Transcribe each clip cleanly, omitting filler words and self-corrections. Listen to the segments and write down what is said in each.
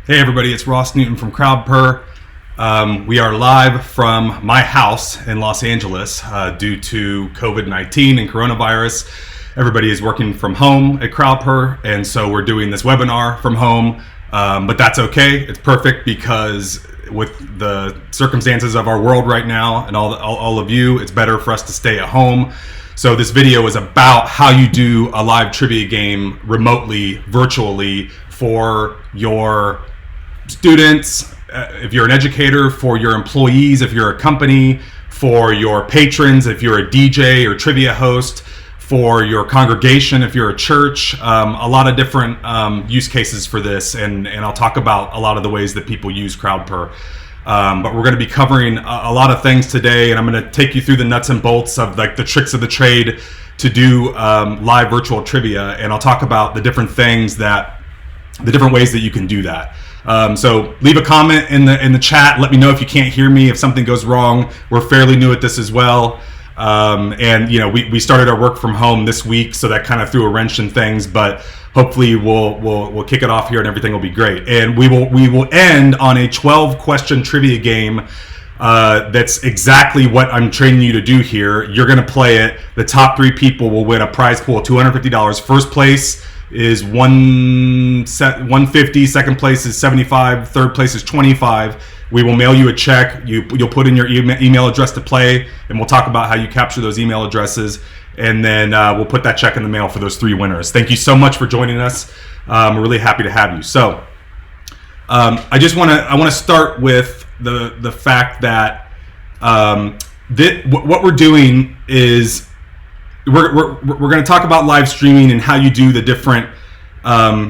Hey everybody, it's Ross Newton from Crowdpurr. We are live from my house in Los Angeles due to COVID-19 and coronavirus. Everybody is working from home at Crowdpurr, and so we're doing this webinar from home, but that's okay. It's perfect because with the circumstances of our world right now and all of you, it's better for us to stay at home. So this video is about how you do a live trivia game remotely, virtually, for your students, if you're an educator, for your employees, if you're a company, for your patrons, if you're a DJ or trivia host, for your congregation, if you're a church, a lot of different use cases for this, and I'll talk about a lot of the ways that people use Crowdpurr. But we're going to be covering a lot of things today, and I'm going to take you through the nuts and bolts of like the tricks of the trade to do live virtual trivia, and I'll talk about the different ways that you can do that. So leave a comment in the chat. Let me know if you can't hear me, if something goes wrong. We're fairly new at this as well. And you know, we started our work from home this week, so that kind of threw a wrench in things, but hopefully we'll kick it off here and everything will be great. And we will end on a 12-question trivia game. That's exactly what I'm training you to do here. You're going to play it. The top 3 people will win a prize pool of $250. First place is $150, second place is $75, third place is $25. We will mail you a check. You'll put in your email address to play, and we'll talk about how you capture those email addresses, and then we'll put that check in the mail for those 3 winners. Thank you so much for joining us. We're really happy to have you. So I want to start with the fact that what we're doing is we're going to talk about live streaming and how you do the different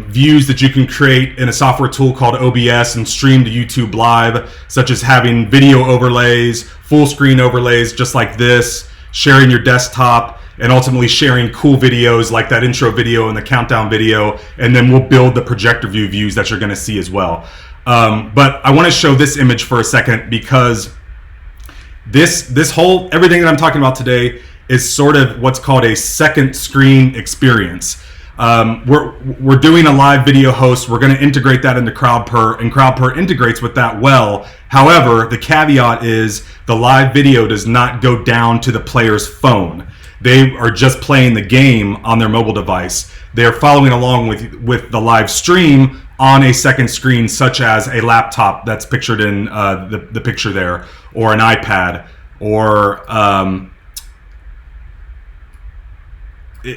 views that you can create in a software tool called OBS and stream to YouTube Live, such as having video overlays, full screen overlays just like this, sharing your desktop, and ultimately sharing cool videos like that intro video and the countdown video, and then we'll build the Projector View views that you're going to see as well. But I want to show this image for a second because everything that I'm talking about today is sort of what's called a second screen experience. We're doing a live video host. We're going to integrate that into Crowdpurr, and Crowdpurr integrates with that well. However, the caveat is the live video does not go down to the player's phone. They are just playing the game on their mobile device. They're following along with the live stream on a second screen, such as a laptop that's pictured in the picture there, or an iPad, or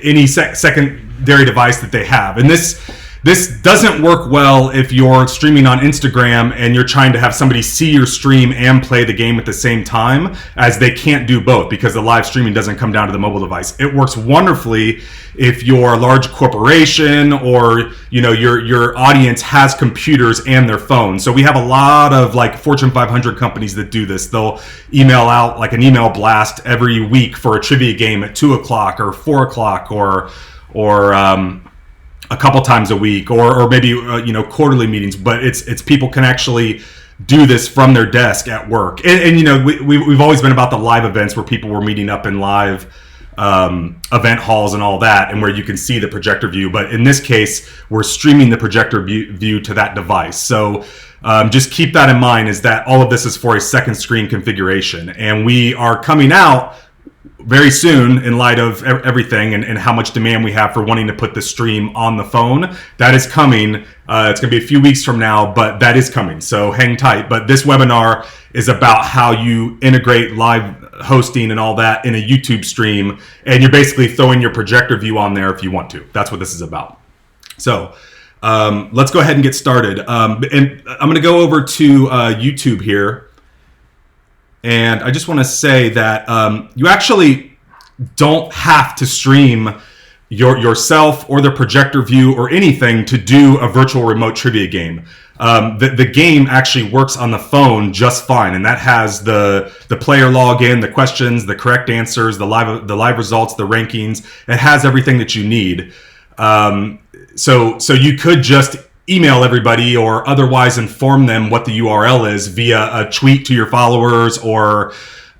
any secondary device that they have. And this doesn't work well if you're streaming on Instagram and you're trying to have somebody see your stream and play the game at the same time, as they can't do both because the live streaming doesn't come down to the mobile device. It works wonderfully if you're a large corporation or your audience has computers and their phones. So we have a lot of like Fortune 500 companies that do this. They'll email out like an email blast every week for a trivia game at 2 o'clock or 4 o'clock or a couple times a week, or maybe quarterly meetings. But it's people can actually do this from their desk at work. And we've always been about the live events where people were meeting up in live event halls and all that, and where you can see the projector view. But in this case, we're streaming the projector view to that device. So just keep that in mind, is that all of this is for a second screen configuration, and we are coming out very soon in light of everything and how much demand we have for wanting to put the stream on the phone. That is coming. It's going to be a few weeks from now, but that is coming. So hang tight. But this webinar is about how you integrate live hosting and all that in a YouTube stream. And you're basically throwing your projector view on there if you want to. That's what this is about. So let's go ahead and get started. And I'm going to go over to YouTube here. And I just want to say that you actually don't have to stream yourself or the projector view or anything to do a virtual remote trivia game. The game actually works on the phone just fine, and that has the player login, the questions, the correct answers, the live results, the rankings. It has everything that you need. So you could just email everybody or otherwise inform them what the URL is via a tweet to your followers or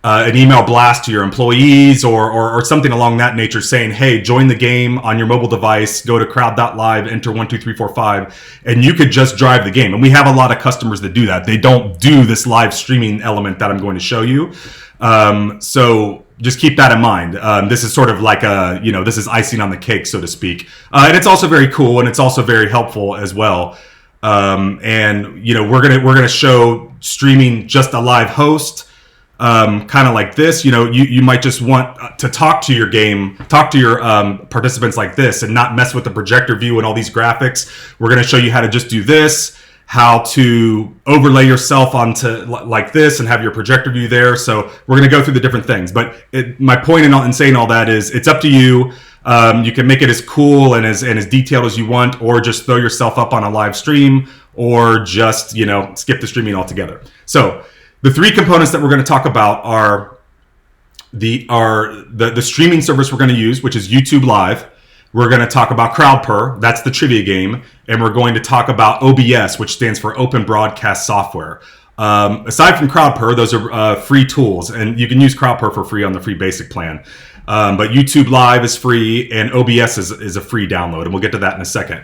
an email blast to your employees or something along that nature saying, hey, join the game on your mobile device, go to crowd.live, enter 12345, and you could just drive the game. And we have a lot of customers that do that. They don't do this live streaming element that I'm going to show you. So just keep that in mind. This is sort of like this is icing on the cake, so to speak. And it's also very cool, and it's also very helpful as well. And we're gonna show streaming just a live host. Kind of like this, you might just want to talk to your participants like this and not mess with the projector view and all these graphics. We're going to show you how to just do this, how to overlay yourself onto like this and have your projector view there. So we're going to go through the different things. But my point in saying all that is it's up to you. You can make it as cool and as detailed as you want, or just throw yourself up on a live stream, or just skip the streaming altogether. So the three components that we're going to talk about are the streaming service we're going to use, which is YouTube Live. We're going to talk about Crowdpurr, that's the trivia game, and we're going to talk about OBS, which stands for Open Broadcast Software. Aside from Crowdpurr, those are free tools, and you can use Crowdpurr for free on the free basic plan. But YouTube Live is free, and OBS is a free download, and we'll get to that in a second.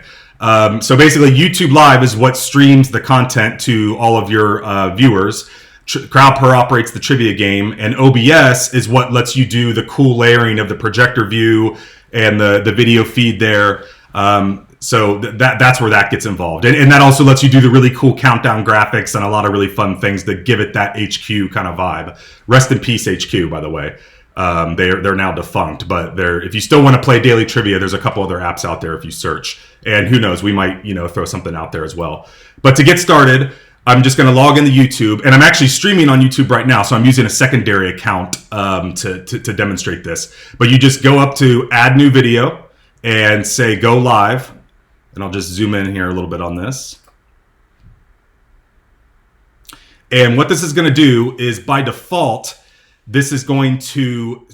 So basically, YouTube Live is what streams the content to all of your viewers. Crowdpurr operates the trivia game, and OBS is what lets you do the cool layering of the projector view and the video feed there. So that's where that gets involved. And that also lets you do the really cool countdown graphics and a lot of really fun things that give it that HQ kind of vibe. Rest in peace, HQ, by the way. They're now defunct, but if you still want to play daily trivia, there's a couple other apps out there if you search. And who knows, we might throw something out there as well. But to get started, I'm just going to log into YouTube, and I'm actually streaming on YouTube right now, so I'm using a secondary account to demonstrate this. But you just go up to Add New Video and say Go Live, and I'll just zoom in here a little bit on this. And what this is going to do is, by default, this is going to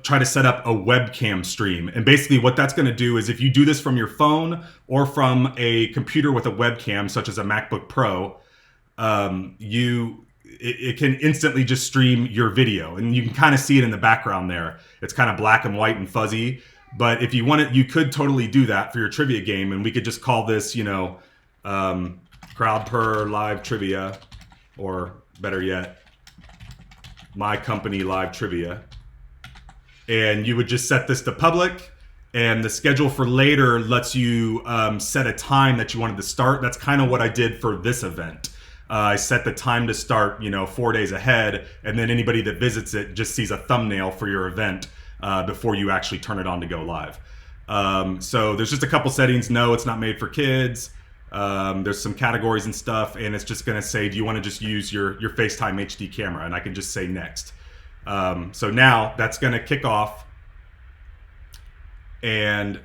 try to set up a webcam stream. And basically what that's going to do is, if you do this from your phone or from a computer with a webcam, such as a MacBook Pro, it can instantly just stream your video, and you can kind of see it in the background there. It's kind of black and white and fuzzy, but if you want it, you could totally do that for your trivia game, and we could just call this, Crowdpurr Live Trivia, or better yet, My Company Live Trivia. And you would just set this to public, and the schedule for later lets you set a time that you wanted to start. That's kind of what I did for this event. I set the time to start, 4 days ahead, and then anybody that visits it just sees a thumbnail for your event before you actually turn it on to go live. So there's just a couple settings. No, it's not made for kids. There's some categories and stuff, and it's just going to say, do you want to just use your FaceTime HD camera? And I can just say next. So now that's going to kick off, and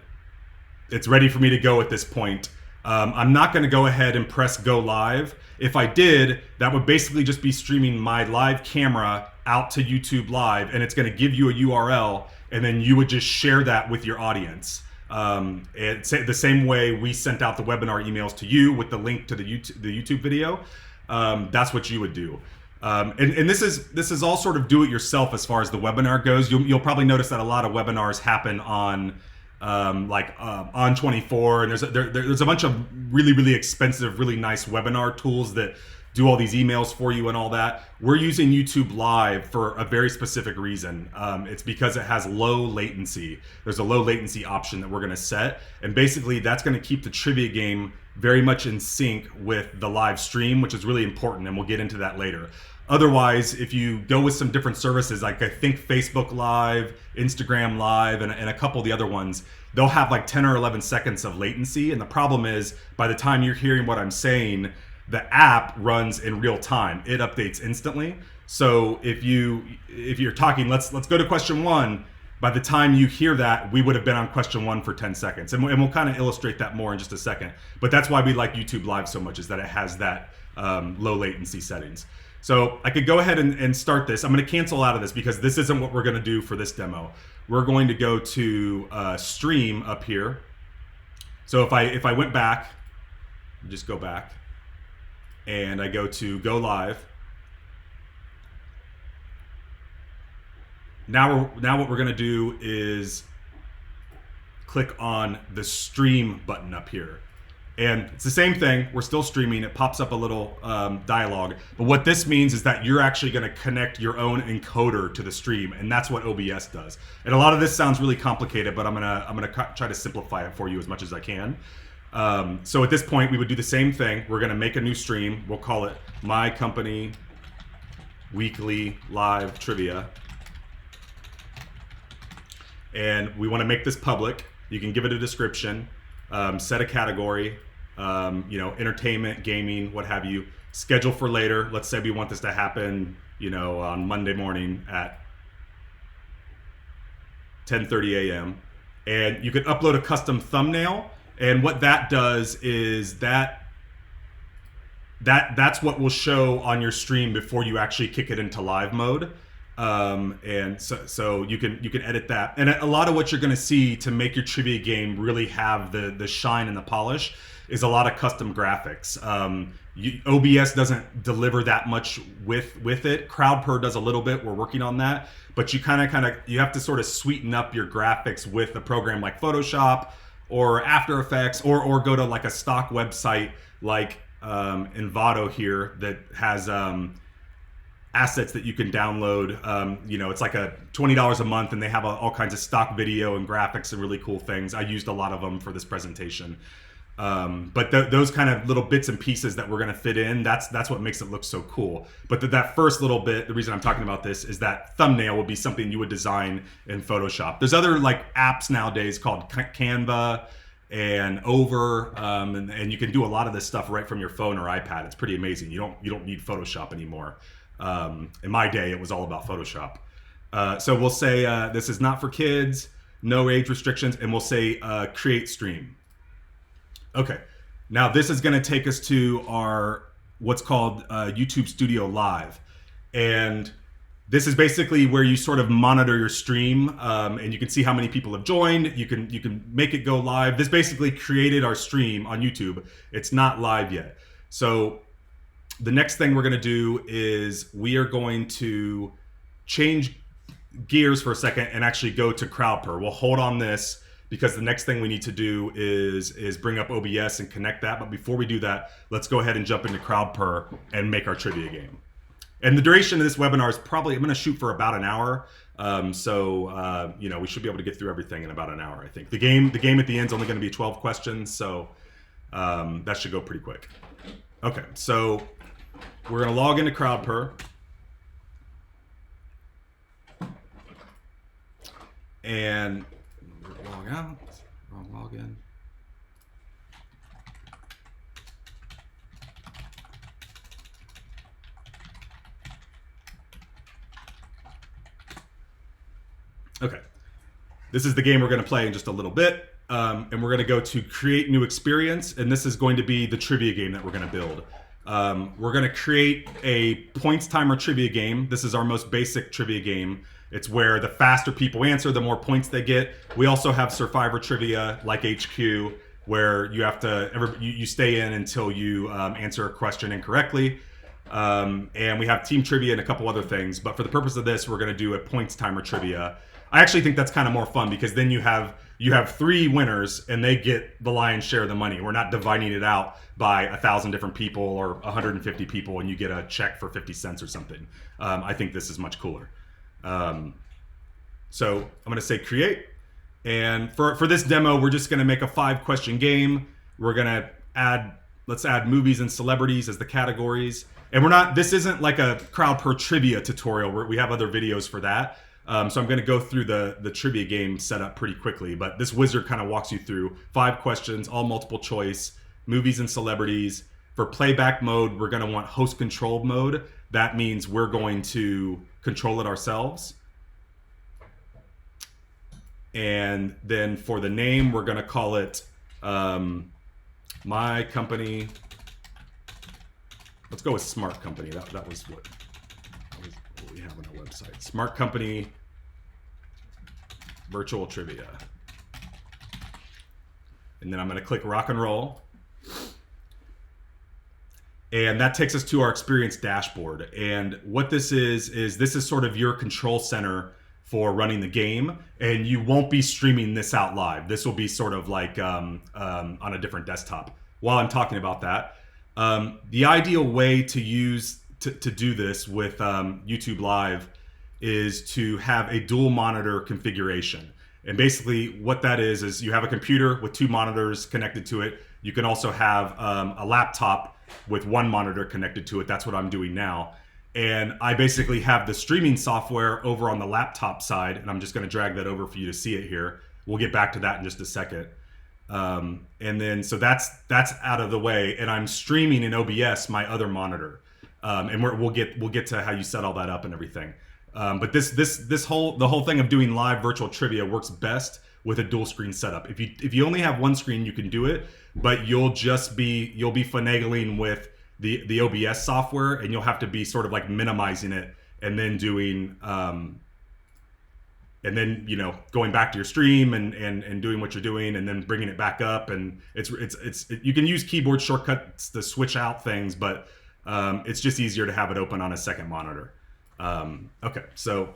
it's ready for me to go at this point. I'm not going to go ahead and press go live. If I did, that would basically just be streaming my live camera out to YouTube Live, and it's going to give you a URL, and then you would just share that with your audience. It's the same way we sent out the webinar emails to you with the link to the YouTube video. That's what you would do. And this is all sort of do it yourself as far as the webinar goes. You'll probably notice that a lot of webinars happen on on 24, and there's a bunch of really expensive, really nice webinar tools that do all these emails for you and all that. We're using YouTube Live for a very specific reason. It's because it has low latency. There's a low latency option that we're going to set, and basically that's going to keep the trivia game very much in sync with the live stream, which is really important, and we'll get into that later. Otherwise, if you go with some different services, like I think Facebook Live, Instagram Live, and a couple of the other ones, they'll have like 10 or 11 seconds of latency. And the problem is, by the time you're hearing what I'm saying, the app runs in real time. It updates instantly. So if you're talking, let's go to question one. By the time you hear that, we would have been on question one for 10 seconds. And we'll kind of illustrate that more in just a second. But that's why we like YouTube Live so much, is that it has that low latency settings. So I could go ahead and start this. I'm going to cancel out of this because this isn't what we're going to do for this demo. We're going to go to stream up here. So if I went back, just go back, and I go to go live, Now what we're gonna do is click on the stream button up here. And it's the same thing. We're still streaming. It pops up a little dialogue. But what this means is that you're actually going to connect your own encoder to the stream, and that's what OBS does. And a lot of this sounds really complicated, but I'm gonna try to simplify it for you as much as I can. So at this point, we would do the same thing. We're going to make a new stream. We'll call it My Company Weekly Live Trivia. And we want to make this public. You can give it a description, set a category, entertainment, gaming, what have you. Schedule for later. Let's say we want this to happen, on Monday morning at 10:30 a.m. And you can upload a custom thumbnail. And what that does is that's what will show on your stream before you actually kick it into live mode. And so you can edit that. And a lot of what you're going to see to make your trivia game really have the shine and the polish is a lot of custom graphics. OBS doesn't deliver that much with it. Crowdpurr does a little bit. We're working on that, but you you have to sort of sweeten up your graphics with a program like Photoshop or After Effects, or go to like a stock website like Envato here that has assets that you can download. It's like a $20 a month, and they have all kinds of stock video and graphics and really cool things. I used a lot of them for this presentation. But those kind of little bits and pieces that we're going to fit in, that's what makes it look so cool. But that first little bit, the reason I'm talking about this is that thumbnail would be something you would design in Photoshop. There's other like apps nowadays called Canva and Over, and you can do a lot of this stuff right from your phone or iPad. It's pretty amazing. You don't need Photoshop anymore. In my day, it was all about Photoshop. So we'll say this is not for kids, no age restrictions, and we'll say create stream. Okay, now this is going to take us to our what's called YouTube Studio Live, and this is basically where you sort of monitor your stream, and you can see how many people have joined. You can make it go live. This basically created our stream on YouTube. It's not live yet. So the next thing we're going to do is we are going to change gears for a second and actually go to Crowdpurr. We'll hold on this because the next thing we need to do is bring up OBS and connect that. But before we do that, let's go ahead and jump into Crowdpurr and make our trivia game. And the duration of this webinar is probably, I'm going to shoot for about an hour. So we should be able to get through everything in about an hour, I think. The game at the end is only going to be 12 questions, so that should go pretty quick. Okay, so we're going to log into Crowdpurr. And log out, wrong login. Okay, this is the game we're going to play in just a little bit, and we're going to go to create new experience, and this is going to be the trivia game that we're going to build. We're going to create a points timer trivia game. This is our most basic trivia game. It's where the faster people answer, the more points they get. We also have Survivor trivia like HQ, where you have to you stay in until you answer a question incorrectly. And we have team trivia and a couple other things. But for the purpose of this, we're going to do a points timer trivia. I actually think that's kind of more fun because then you have 3 winners and they get the lion's share of the money. We're not dividing it out by 1,000 different people or 150 people and you get a check for 50 cents or something. I think this is much cooler. So I'm going to say create. And for this demo, we're just going to make a 5-question game. We're going to let's add movies and celebrities as the categories. And this isn't like a Crowdpurr trivia tutorial where we have other videos for that. So I'm going to go through the trivia game setup pretty quickly, but this wizard kind of walks you through 5 questions, all multiple choice, movies and celebrities. For playback mode, we're going to want host controlled mode. That means we're going to control it ourselves. And then for the name, we're going to call it My Company. Let's go with Smart Company. That was what we have on our website. Smart Company Virtual Trivia. And then I'm going to click Rock and Roll. And that takes us to our experience dashboard. And what this is this is sort of your control center for running the game, and you won't be streaming this out live. This will be sort of like on a different desktop. While I'm talking about that, the ideal way to do this with YouTube Live is to have a dual monitor configuration. And basically what that is you have a computer with 2 monitors connected to it. You can also have a laptop with 1 monitor connected to it. That's what I'm doing now. And I basically have the streaming software over on the laptop side, and I'm just going to drag that over for you to see it here. We'll get back to that in just a second. And then so that's out of the way, and I'm streaming in OBS my other monitor. And we'll get to how you set all that up and everything. But the whole thing of doing live virtual trivia works best with a dual screen setup. If you only have one screen, you can do it, but you'll be finagling with the OBS software, and you'll have to be sort of like minimizing it and then doing and then going back to your stream and doing what you're doing and then bringing it back up, and you can use keyboard shortcuts to switch out things, but it's just easier to have it open on a second monitor. Okay, so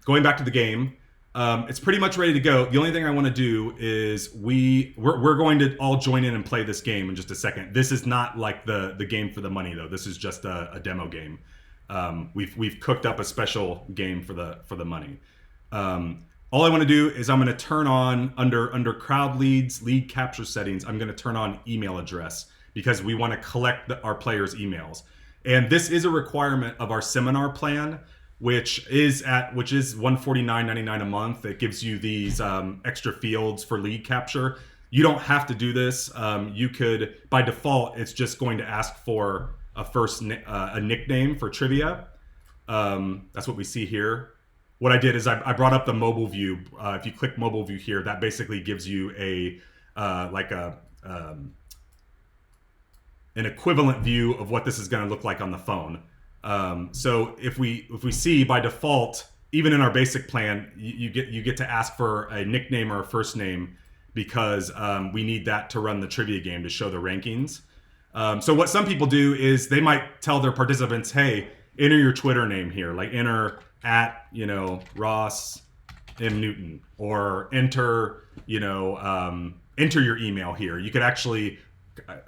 going back to the game, it's pretty much ready to go. The only thing I want to do is we're going to all join in and play this game in just a second. This is not like the game for the money though. This is just a demo game. We've cooked up a special game for the money. All I want to do is I'm going to turn on under crowd lead capture settings. I'm going to turn on email address because we want to collect our players' emails. And this is a requirement of our seminar plan, which is $149.99 a month. It gives you these extra fields for lead capture. You don't have to do this. You could, by default, it's just going to ask for a nickname for trivia. That's what we see here. What I did is I brought up the mobile view. If you click mobile view here, that basically gives you an equivalent view of what this is going to look like on the phone. So if we see by default, even in our basic plan, you get to ask for a nickname or a first name because we need that to run the trivia game to show the rankings. So what some people do is they might tell their participants, hey, enter your Twitter name here, like enter at Ross M. Newton, or enter your email here. You could actually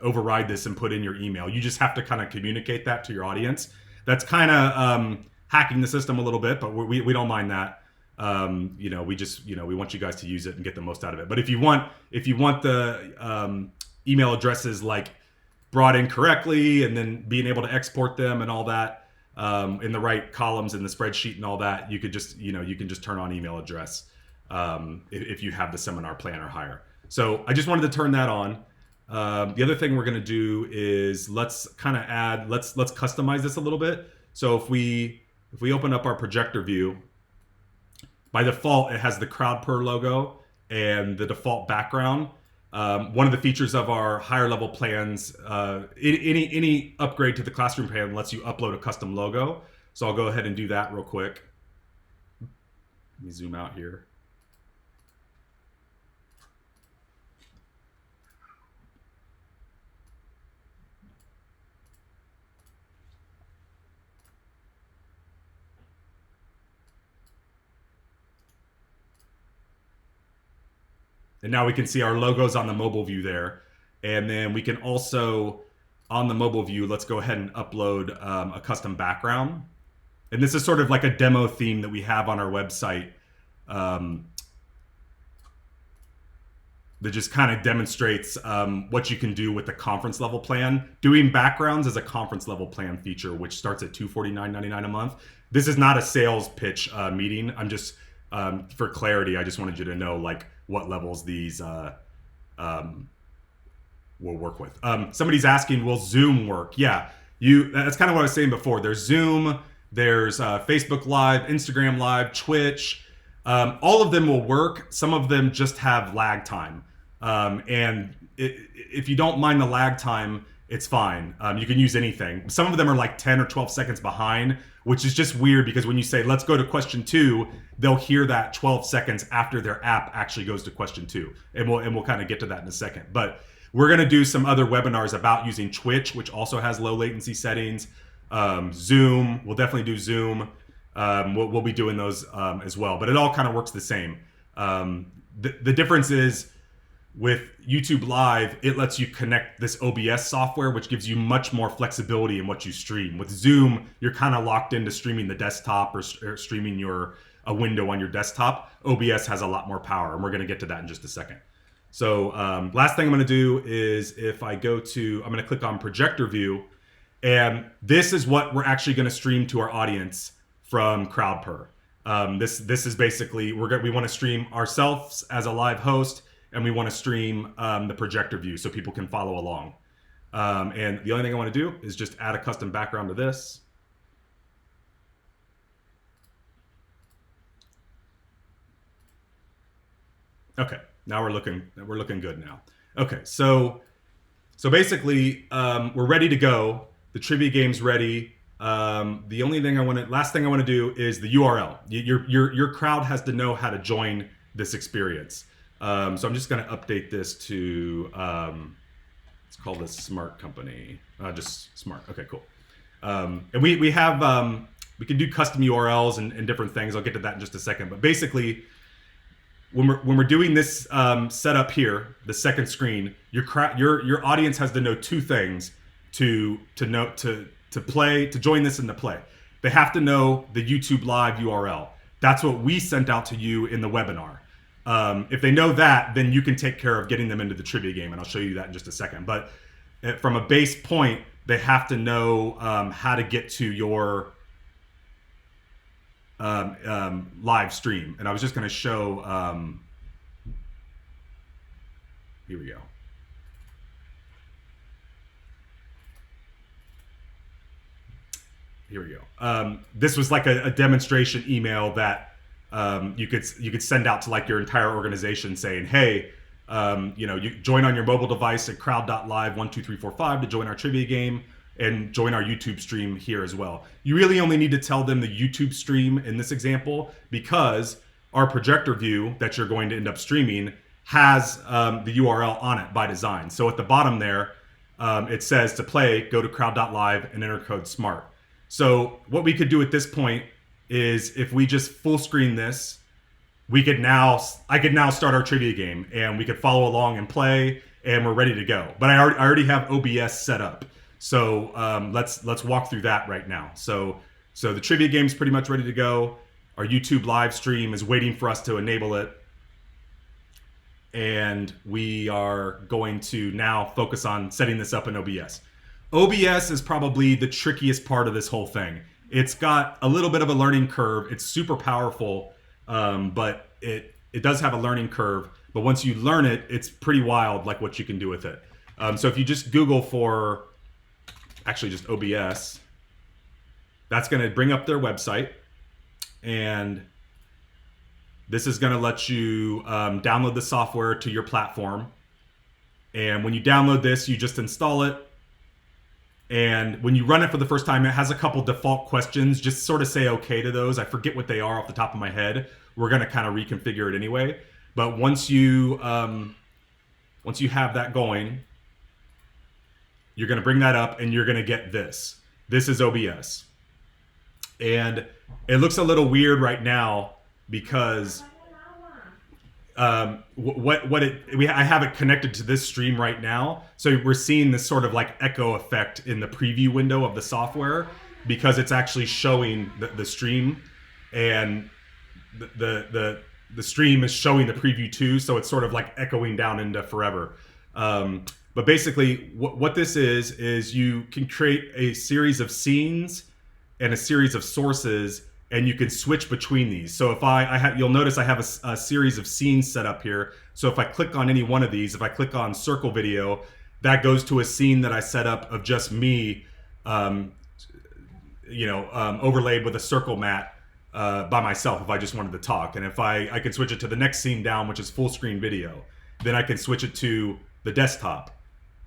override this and put in your email. You just have to kind of communicate that to your audience. That's kind of hacking the system a little bit, but we don't mind that. We want you guys to use it and get the most out of it. But if you want the email addresses like brought in correctly and then being able to export them and all that in the right columns in the spreadsheet and all that, you could just you can just turn on email address if you have the seminar plan or higher. So I just wanted to turn that on. The other thing we're going to do is let's customize this a little bit. So if we open up our projector view, by default it has the Crowdpurr logo and the default background. One of the features of our higher level plans, any upgrade to the classroom plan lets you upload a custom logo. So I'll go ahead and do that real quick. Let me zoom out here. And now we can see our logos on the mobile view there. And then we can also, on the mobile view, let's go ahead and upload a custom background. And this is sort of like a demo theme that we have on our website that just kind of demonstrates what you can do with the conference level plan. Doing backgrounds is a conference level plan feature, which starts at $249.99 a month. This is not a sales pitch meeting. I'm just, for clarity, I just wanted you to know like what levels these will work with. Somebody's asking, will Zoom work? Yeah, that's kind of what I was saying before. There's Zoom, there's Facebook Live, Instagram Live, Twitch. All of them will work. Some of them just have lag time. And if you don't mind the lag time, it's fine. You can use anything. Some of them are like 10 or 12 seconds behind, which is just weird because when you say, let's go to question 2, they'll hear that 12 seconds after their app actually goes to question 2. And we'll kind of get to that in a second. But we're going to do some other webinars about using Twitch, which also has low latency settings. Zoom, we'll definitely do Zoom. we'll be doing those as well. But it all kind of works the same. The difference is with YouTube Live, it lets you connect this OBS software, which gives you much more flexibility in what you stream. With Zoom, you're kind of locked into streaming the desktop or streaming a window on your desktop. OBS has a lot more power, and we're going to get to that in just a second. So last thing I'm going to do is if I go to, I'm going to click on Projector View, and this is what we're actually going to stream to our audience from Crowdpurr. This is basically, we want to stream ourselves as a live host, and we want to stream the Projector View so people can follow along. And the only thing I want to do is just add a custom background to this. Okay, now we're looking good now. Okay, so basically we're ready to go. The trivia game's ready. The only thing last thing I want to do is the URL. Your crowd has to know how to join this experience. So I'm just going to update this to, let's call this Smart Company, just Smart. Okay, cool. And we have, we can do custom URLs and different things. I'll get to that in just a second. But basically, when we're doing this setup here, the second screen, your audience has to know two things to join this and to play. They have to know the YouTube Live URL. That's what we sent out to you in the webinar. If they know that, then you can take care of getting them into the trivia game, and I'll show you that in just a second. But from a base point, they have to know how to get to your live stream. And I was just going to show, here we go. Here we go. This was like a demonstration email that you could send out to like your entire organization saying, hey, you join on your mobile device at crowd.live12345 to join our trivia game and join our YouTube stream here as well. You really only need to tell them the YouTube stream in this example because our projector view that you're going to end up streaming has the URL on it by design. So at the bottom there, it says to play, go to crowd.live and enter code SMART. So what we could do at this point is if we just full screen this, I could now start our trivia game and we could follow along and play and we're ready to go. But I already have OBS set up. So let's walk through that right now. So the trivia game is pretty much ready to go. Our YouTube live stream is waiting for us to enable it. And we are going to now focus on setting this up in OBS. OBS is probably the trickiest part of this whole thing. It's got a little bit of a learning curve. It's super powerful, but it does have a learning curve. But once you learn it, it's pretty wild, like what you can do with it. So if you just Google for, actually just OBS, that's going to bring up their website. And this is going to let you download the software to your platform. And when you download this, you just install it. And when you run it for the first time, it has a couple default questions. Just sort of say okay to those. I forget what they are off the top of my head. We're going to kind of reconfigure it anyway. But once you have that going, you're going to bring that up and you're going to get this. This is OBS. And it looks a little weird right now because I have it connected to this stream right now. So we're seeing this sort of like echo effect in the preview window of the software because it's actually showing the stream, and the stream is showing the preview too. So it's sort of like echoing down into forever. But basically what this is you can create a series of scenes and a series of sources, and you can switch between these. So if you'll notice I have a series of scenes set up here. So if I click on any one of these, if I click on circle video, that goes to a scene that I set up of just me, overlaid with a circle mat by myself if I just wanted to talk. And if I can switch it to the next scene down, which is full screen video, then I can switch it to the desktop.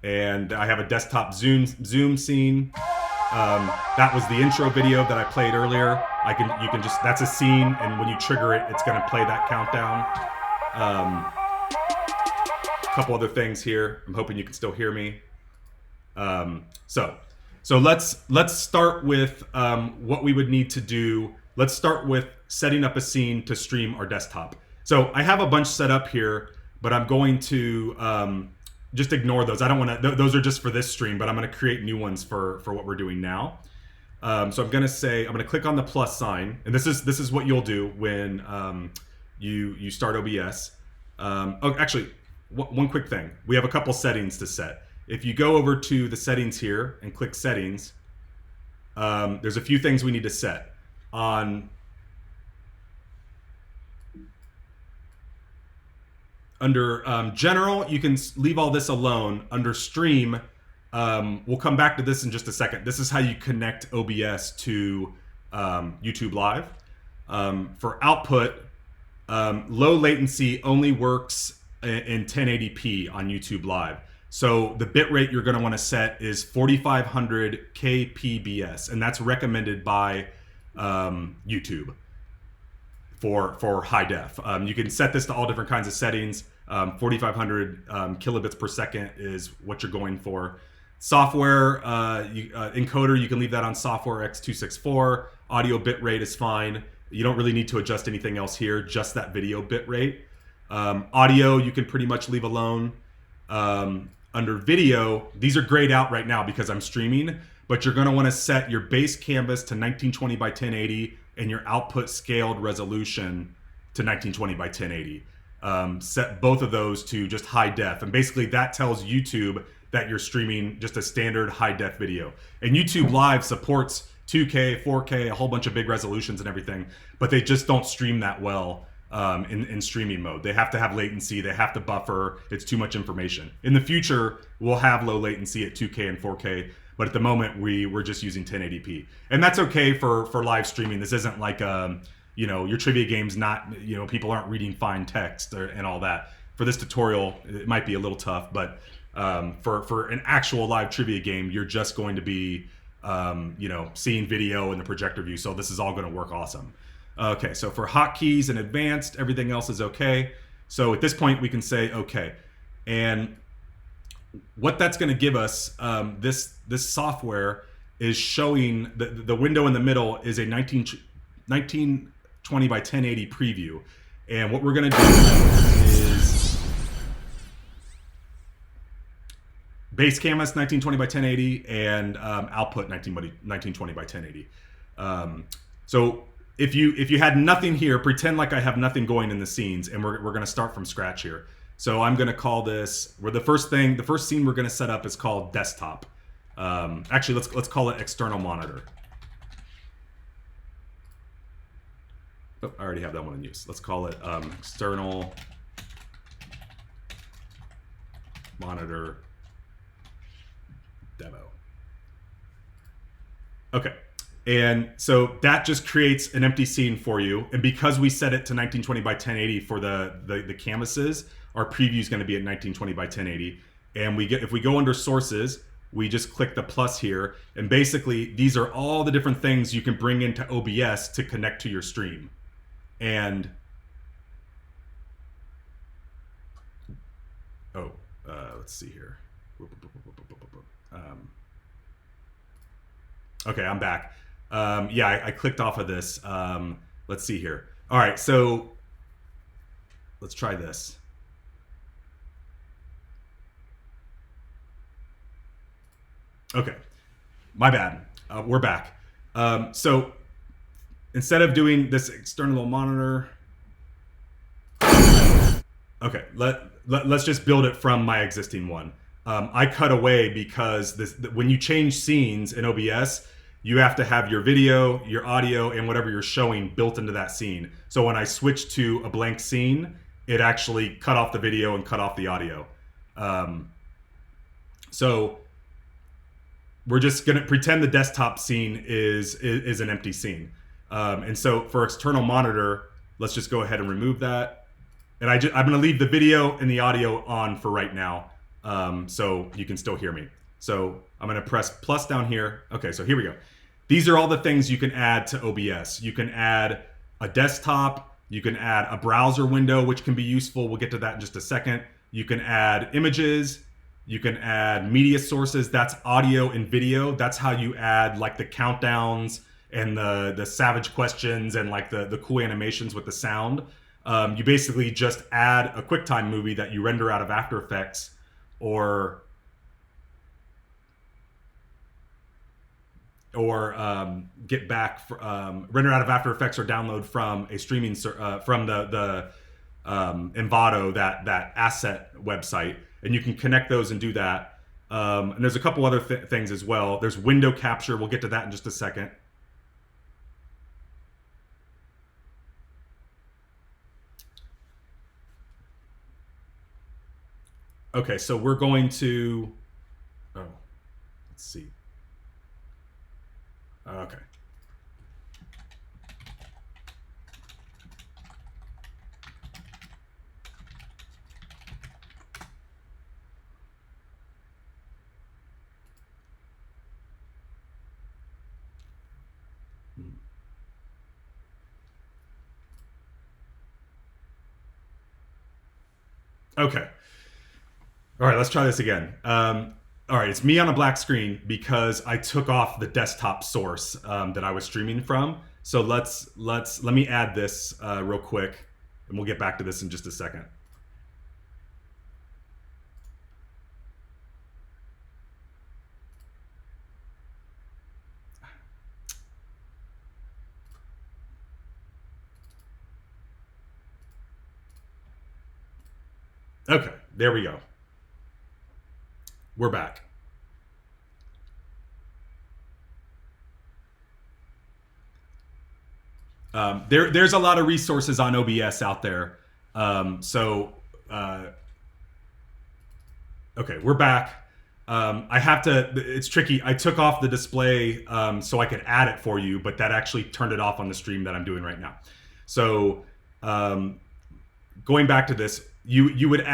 And I have a desktop zoom scene. That was the intro video that I played earlier. You can just, that's a scene, and when you trigger it, it's gonna play that countdown. A couple other things here. I'm hoping you can still hear me. So let's start with what we would need to do let's start with setting up a scene to stream our desktop. So I have a bunch set up here, but I'm going to just ignore those. I don't want to, those are just for this stream, but I'm going to create new ones for what we're doing now. So I'm going to click on the plus sign, and this is what you'll do when you start OBS. Oh, actually, one quick thing. We have a couple settings to set. If you go over to the settings here and click settings, there's a few things we need to set. Under general, you can leave all this alone. Under stream, we'll come back to this in just a second. This is how you connect OBS to YouTube Live. For output, low latency only works in 1080p on YouTube Live. So the bitrate you're going to want to set is 4500 kpbs, and that's recommended by YouTube for high def. You can set this to all different kinds of settings. 4500 kilobits per second is what you're going for. Software encoder, you can leave that on software x264. Audio bitrate is fine. You don't really need to adjust anything else here, just that video bitrate. Audio, you can pretty much leave alone. Under video, these are grayed out right now because I'm streaming, but you're going to want to set your base canvas to 1920 by 1080 and your output scaled resolution to 1920 by 1080. Set both of those to just high def, and basically that tells YouTube that you're streaming just a standard high def video. And YouTube Live supports 2K, 4K, a whole bunch of big resolutions and everything, but they just don't stream that well in streaming mode. They have to have latency, they have to buffer, it's too much information. In the future, we'll have low latency at 2K and 4K, but at the moment we're just using 1080p. And that's okay for live streaming. This isn't like your trivia game's not, people aren't reading fine text and all that. For this tutorial, it might be a little tough, but for an actual live trivia game, you're just going to be seeing video in the projector view. So this is all going to work awesome. Okay, so for hotkeys and advanced, everything else is okay. So at this point, we can say okay. And what that's going to give us, this software is showing the window in the middle is a 1920 by 1080 preview. And what we're going to do is base canvas 1920 by 1080 and output 1920 by 1080. So if you had nothing here, pretend like I have nothing going in the scenes, and we're going to start from scratch here. So I'm going to call this, the first scene we're going to set up is called desktop. Actually, let's call it external monitor. Oh, I already have that one in use. Let's call it external monitor demo. Okay. And so that just creates an empty scene for you. And because we set it to 1920 by 1080 for the canvases, our preview is going to be at 1920 by 1080. And if we go under sources, we just click the plus here. And basically, these are all the different things you can bring into OBS to connect to your stream. And let's see here. Okay, I'm back. I clicked off of this. Let's see here. All right, so let's try this. Okay, my bad. We're back. So instead of doing this external monitor, okay, let's just build it from my existing one. I cut away because when you change scenes in OBS, you have to have your video, your audio, and whatever you're showing built into that scene. So when I switched to a blank scene, it actually cut off the video and cut off the audio. So we're just gonna pretend the desktop scene is an empty scene. And so for external monitor, let's just go ahead and remove that. And I'm gonna leave the video and the audio on for right now, so you can still hear me. So I'm gonna press plus down here. Okay, so here we go. These are all the things you can add to OBS. You can add a desktop, you can add a browser window, which can be useful. We'll get to that in just a second. You can add images, you can add media sources, that's audio and video. That's how you add like the countdowns and the savage questions and like the cool animations with the sound. You basically just add a QuickTime movie that you render out of After Effects, or get back render out of After Effects or download from a streaming from the Envato, that asset website, and you can connect those and do that. And there's a couple other things as well. There's window capture. We'll get to that in just a second. Okay, so we're going to, let's see. Okay. Okay. All right, let's try this again. All right, it's me on a black screen because I took off the desktop source that I was streaming from. So let me add this real quick, and we'll get back to this in just a second. Okay, there we go. We're back. There's a lot of resources on OBS out there. Okay, we're back. I have to, it's tricky. I took off the display so I could add it for you, but that actually turned it off on the stream that I'm doing right now. So going back to this, you would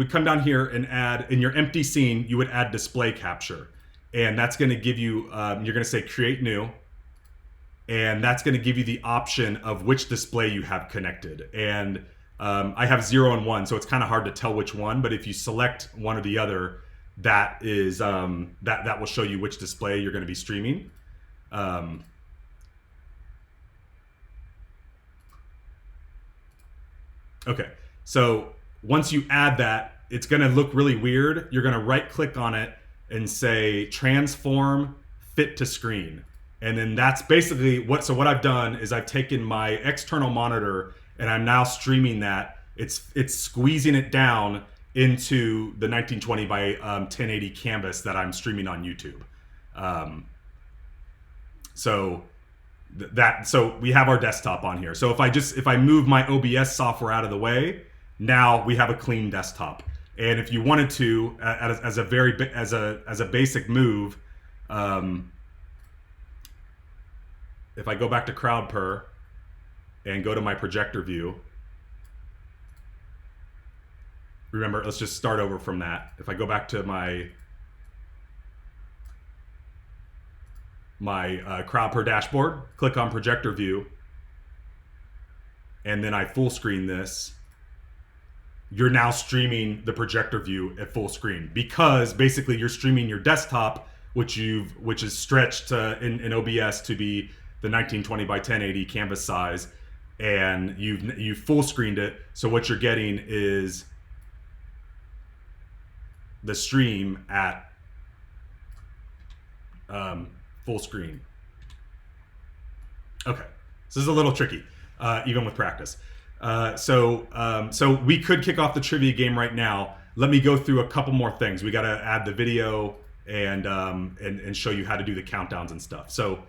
come down here and add, in your empty scene, you would add display capture. And that's going to give you, you're going to say create new. And that's going to give you the option of which display you have connected. And I have 0 and 1, so it's kind of hard to tell which one. But if you select one or the other, that is that will show you which display you're going to be streaming. Okay, so once you add that, it's going to look really weird. You're going to right click on it and say transform fit to screen. And then that's basically what I've done is I've taken my external monitor and I'm now streaming that. It's squeezing it down into the 1920 by 1080 canvas that I'm streaming on YouTube. So we have our desktop on here. So if I move my OBS software out of the way, now we have a clean desktop. And if you wanted to, as a basic move, if I go back to Crowdpurr and go to my projector view, remember, let's just start over from that. If I go back to my Crowdpurr dashboard, click on projector view, and then I full screen this, you're now streaming the projector view at full screen, because basically you're streaming your desktop, which is stretched in OBS to be the 1920 by 1080 canvas size, and you've full screened it. So what you're getting is the stream at full screen. Okay, so this is a little tricky, even with practice. So we could kick off the trivia game right now. Let me go through a couple more things. We got to add the video and show you how to do the countdowns and stuff. So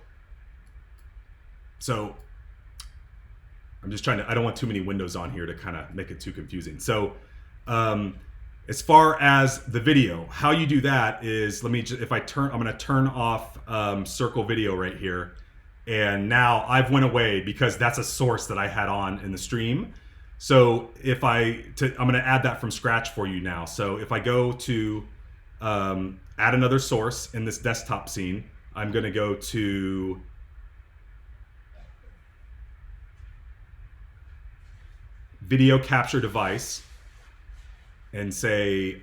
I'm just trying to, I don't want too many windows on here to kind of make it too confusing. So as far as the video, how you do that is, I'm going to turn off circle video right here. And now I've went away because that's a source that I had on in the stream. So I'm going to add that from scratch for you now. So if I go to add another source in this desktop scene, I'm going to go to video capture device and say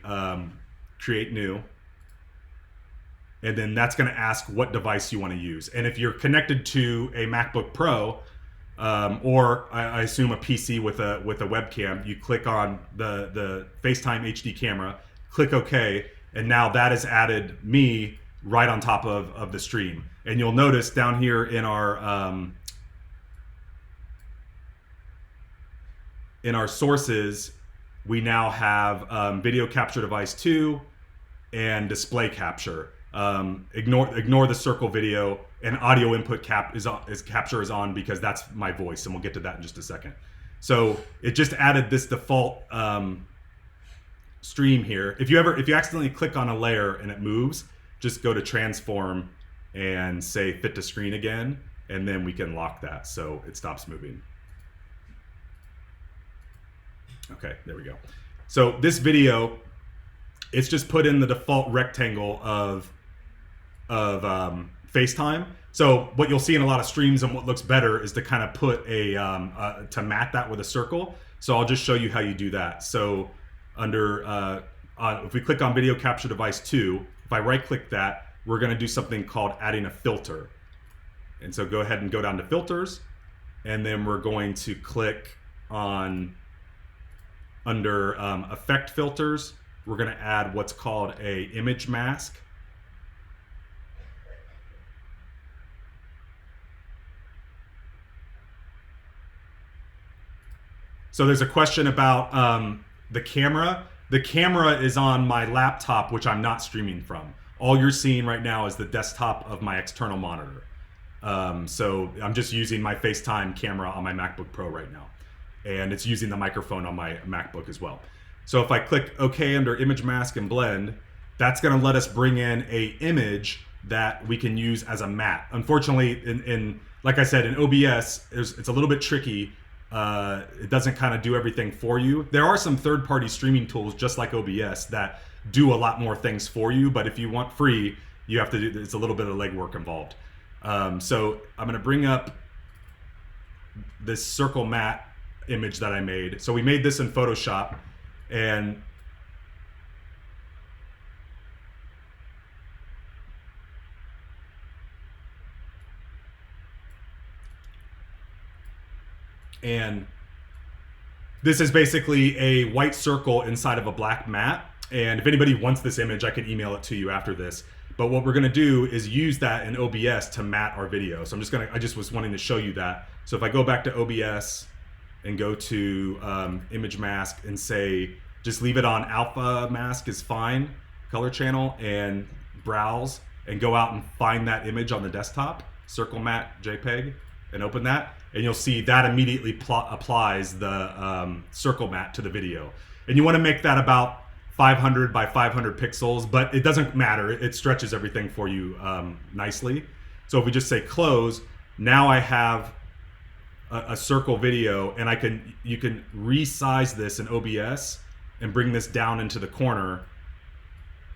create new. and then that's going to ask what device you want to use. And if you're connected to a MacBook Pro, or I assume a PC with a webcam, you click on the FaceTime HD camera, click OK, and now that has added me right on top of the stream. And you'll notice down here in our sources, we now have video capture device 2 and display capture. Ignore the circle video, and audio input capture is on because that's my voice, and we'll get to that in just a second. So it just added this default stream here. If you accidentally click on a layer and it moves, just go to transform and say fit to screen again, and then we can lock that so it stops moving. Okay, there we go. So this video, it's just put in the default rectangle of FaceTime. So what you'll see in a lot of streams, and what looks better, is to kind of put to mat that with a circle. So I'll just show you how you do that. So under if we click on video capture device 2, if I right click that, we're going to do something called adding a filter. And so go ahead and go down to filters, and then we're going to click on under effect filters. We're going to add what's called a image mask. So there's a question about the camera. The camera is on my laptop, which I'm not streaming from. All you're seeing right now is the desktop of my external monitor. So I'm just using my FaceTime camera on my MacBook Pro right now. And it's using the microphone on my MacBook as well. So if I click OK under image mask and blend, that's going to let us bring in a image that we can use as a mat. Unfortunately, in like I said, in OBS, it's a little bit tricky. It doesn't kind of do everything for you. There are some third-party streaming tools just like OBS that do a lot more things for you, but if you want free, you have to do, it's a little bit of legwork involved. So I'm going to bring up this circle mat image that I made. So we made this in Photoshop, and this is basically a white circle inside of a black mat. And if anybody wants this image, I can email it to you after this. But what we're going to do is use that in OBS to mat our video. So I just was wanting to show you that. So if I go back to OBS and go to image mask and say, just leave it on alpha mask is fine, color channel, and browse and go out and find that image on the desktop, circle mat JPEG, and open that. And you'll see that immediately applies the circle mat to the video. And you want to make that about 500 by 500 pixels, but it doesn't matter. It stretches everything for you nicely. So if we just say close, now I have a circle video, and you can resize this in OBS and bring this down into the corner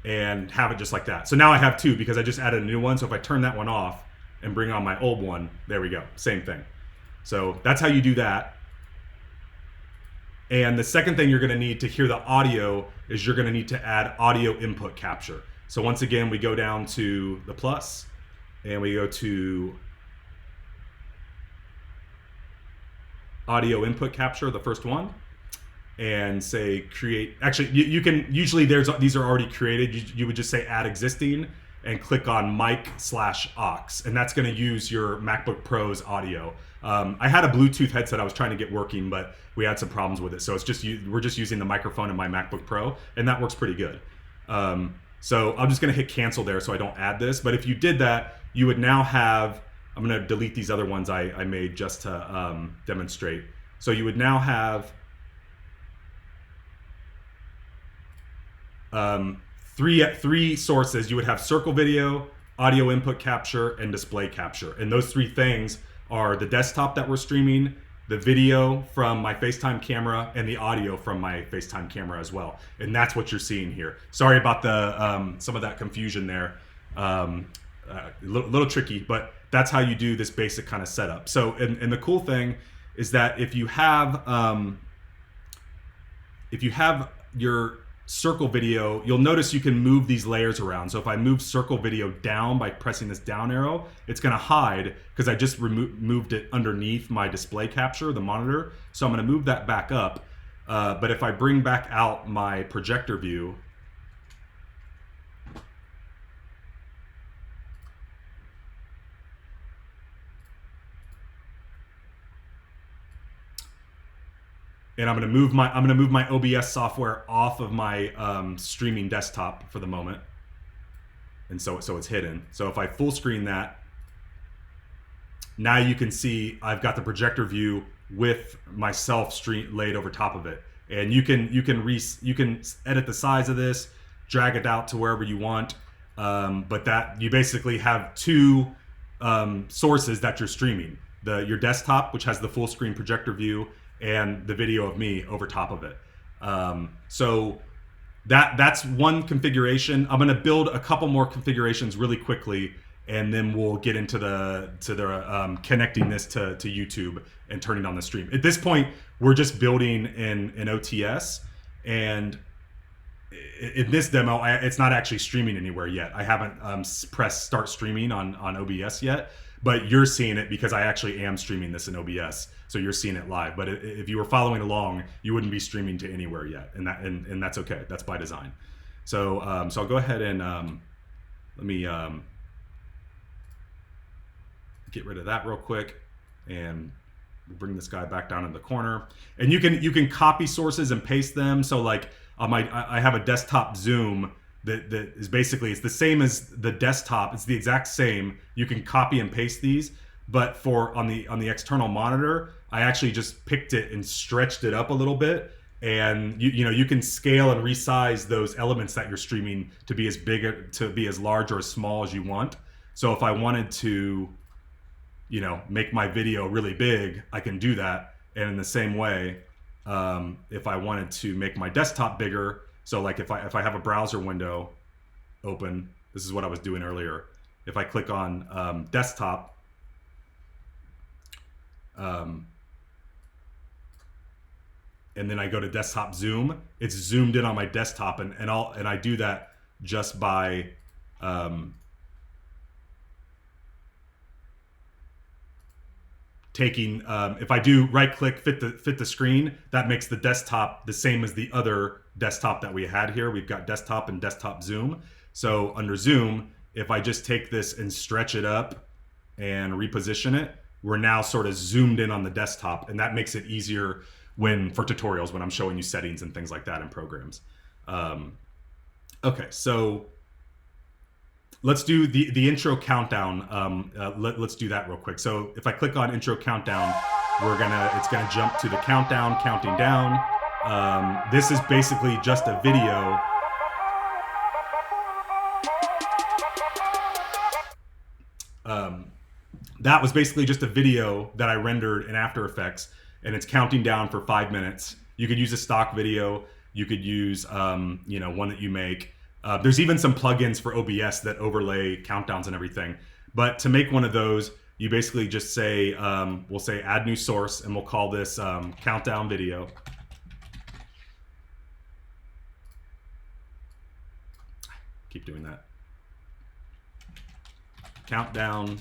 and have it just like that. So now I have two because I just added a new one. So if I turn that one off and bring on my old one, there we go, same thing. So that's how you do that. And the second thing you're going to need to hear the audio is you're going to need to add audio input capture. So once again, we go down to the plus and we go to audio input capture, the first one, and say create. Actually, you can usually these are already created. You would just say add existing and click on mic/aux, and that's going to use your MacBook Pro's audio. I had a Bluetooth headset I was trying to get working, but we had some problems with it. So we're just using the microphone in my MacBook Pro, and that works pretty good. So I'm just going to hit cancel there so I don't add this. But if you did that, you would now have, I'm going to delete these other ones I made just to demonstrate. So you would now have three sources. You would have circle video, audio input capture, and display capture. And those three things are the desktop that we're streaming, the video from my FaceTime camera, and the audio from my FaceTime camera as well. And that's what you're seeing here. Sorry about the some of that confusion there. A little tricky, but that's how you do this basic kind of setup. So, and the cool thing is that if you have your circle video, you'll notice you can move these layers around. So if I move circle video down by pressing this down arrow, it's going to hide because I just moved it underneath my display capture, the monitor. So I'm going to move that back up. But if I bring back out my projector view, and I'm going to move my OBS software off of my streaming desktop for the moment, and so it's hidden. So if I full screen that, now you can see I've got the projector view with myself laid over top of it, and you can edit the size of this, drag it out to wherever you want. But that you basically have two sources that you're streaming: your desktop, which has the full screen projector view, and the video of me over top of it. So that's one configuration. I'm going to build a couple more configurations really quickly, and then we'll get into the connecting this to YouTube and turning on the stream. At this point, we're just building in OTS, and in this demo, it's not actually streaming anywhere yet. I haven't pressed start streaming on OBS yet, but you're seeing it because I actually am streaming this in OBS, so you're seeing it live. But if you were following along, you wouldn't be streaming to anywhere yet, and that's okay. That's by design. So so I'll go ahead and let me get rid of that real quick, and bring this guy back down in the corner. And you can copy sources and paste them. So like I have a desktop zoom that is basically, it's the same as the desktop. It's the exact same. You can copy and paste these, but on the external monitor, I actually just picked it and stretched it up a little bit. And you can scale and resize those elements that you're streaming to be as big, to be as large or as small as you want. So if I wanted to, make my video really big, I can do that. And in the same way, if I wanted to make my desktop bigger, so like if I have a browser window open, this is what I was doing earlier. If I click on desktop, and then I go to desktop zoom, it's zoomed in on my desktop, and I do that just by taking, if I do right click, fit the screen, that makes the desktop the same as the other desktop that we had here. We've got desktop and desktop zoom. So under zoom, if I just take this and stretch it up and reposition it, we're now sort of zoomed in on the desktop, and that makes it easier for tutorials, when I'm showing you settings and things like that in programs. Okay, so let's do the intro countdown. Let's do that real quick. So if I click on intro countdown, it's gonna jump to the countdown, counting down. This is basically just a video. That was basically just a video that I rendered in After Effects, and it's counting down for 5 minutes. You could use a stock video. You could use one that you make. There's even some plugins for OBS that overlay countdowns and everything. But to make one of those, you basically just say, we'll say add new source, and we'll call this countdown video. Keep doing that. Countdown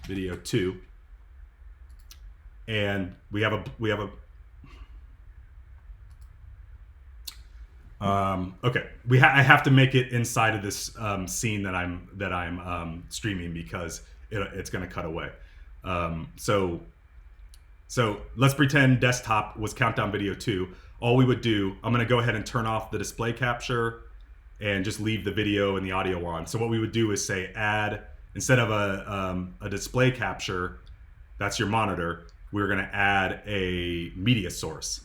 video 2. And we have a okay, I have to make it inside of this scene that I'm streaming, because it's going to cut away. So let's pretend desktop was countdown video 2. All we would do, I'm going to go ahead and turn off the display capture and just leave the video and the audio on. So what we would do is say add, instead of a display capture, that's your monitor, we're going to add a media source,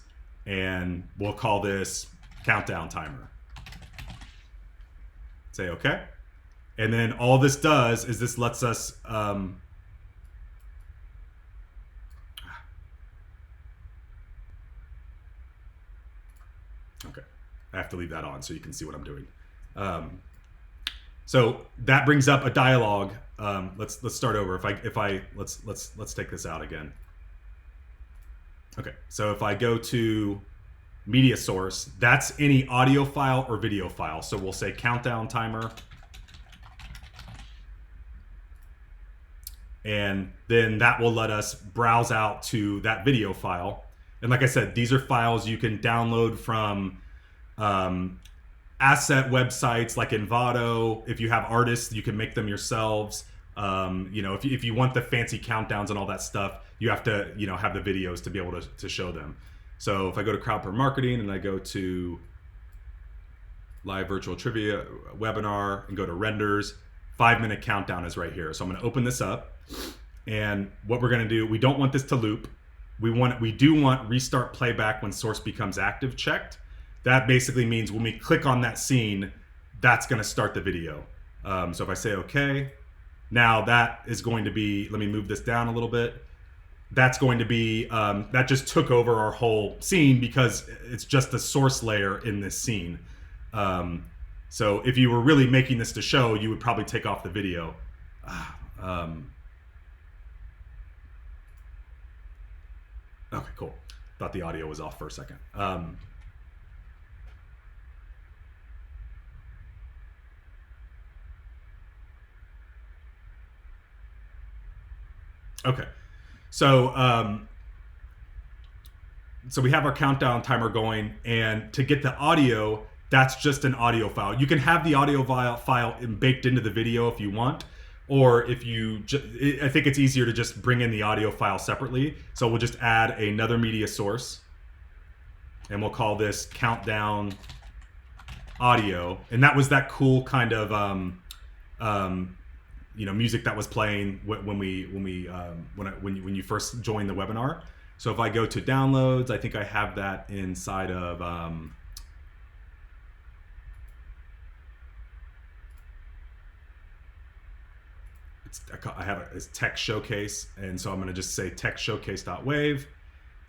and we'll call this countdown timer. Say okay. And then all this does is this lets us okay, I have to leave that on so you can see what I'm doing. So that brings up a dialogue. Let's start over. Let's take this out again. Okay, so if I go to media source, that's any audio file or video file. So we'll say countdown timer. And then that will let us browse out to that video file. And like I said, these are files you can download from asset websites like Envato. If you have artists, you can make them yourselves. You know, if you want the fancy countdowns and all that stuff, you have to, you know, have the videos to be able to show them. So if I go to Crowdpurr Marketing and I go to Live Virtual Trivia Webinar and go to Renders, 5-minute countdown is right here. So I'm going to open this up, and what we're going to do, we don't want this to loop. We do want restart playback when source becomes active checked. That basically means when we click on that scene, that's going to start the video. So if I say okay, now that is going to be, let me move this down a little bit. That's going to be, that just took over our whole scene because it's just the source layer in this scene. So if you were really making this to show, you would probably take off the video. Okay, cool. Thought the audio was off for a second. Okay, so so we have our countdown timer going, and to get the audio, that's just an audio file. You can have the audio file baked into the video if you want, or if you, I think it's easier to just bring in the audio file separately. So we'll just add another media source, and we'll call this countdown audio. And that was that cool kind of you know, music that was playing when you first joined the webinar. So if I go to downloads, I think I have that inside of I have it as text showcase, and so I'm going to just say text showcase.wave,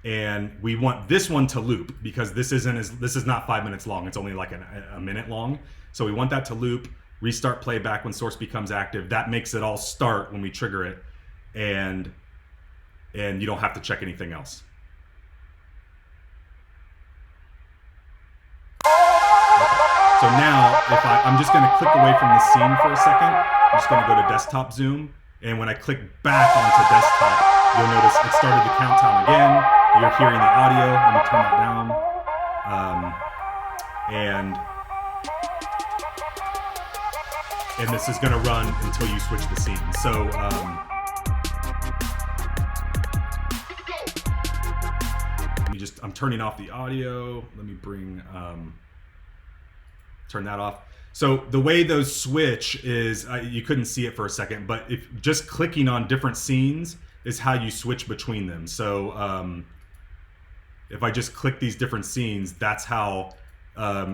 and we want this one to loop because this is not 5 minutes long. It's only like a minute long. So we want that to loop. Restart playback when source becomes active. That makes it all start when we trigger it, and you don't have to check anything else. Okay. So now if I'm just going to click away from the scene for a second. I'm just going to go to desktop zoom, and when I click back onto desktop, you'll notice it started the countdown again. You're hearing the audio. Let me turn that down. And this is going to run until you switch the scene. So I'm turning off the audio. Let me bring turn that off. So the way those switch is, you couldn't see it for a second, but if just clicking on different scenes is how you switch between them. So if I just click these different scenes, that's how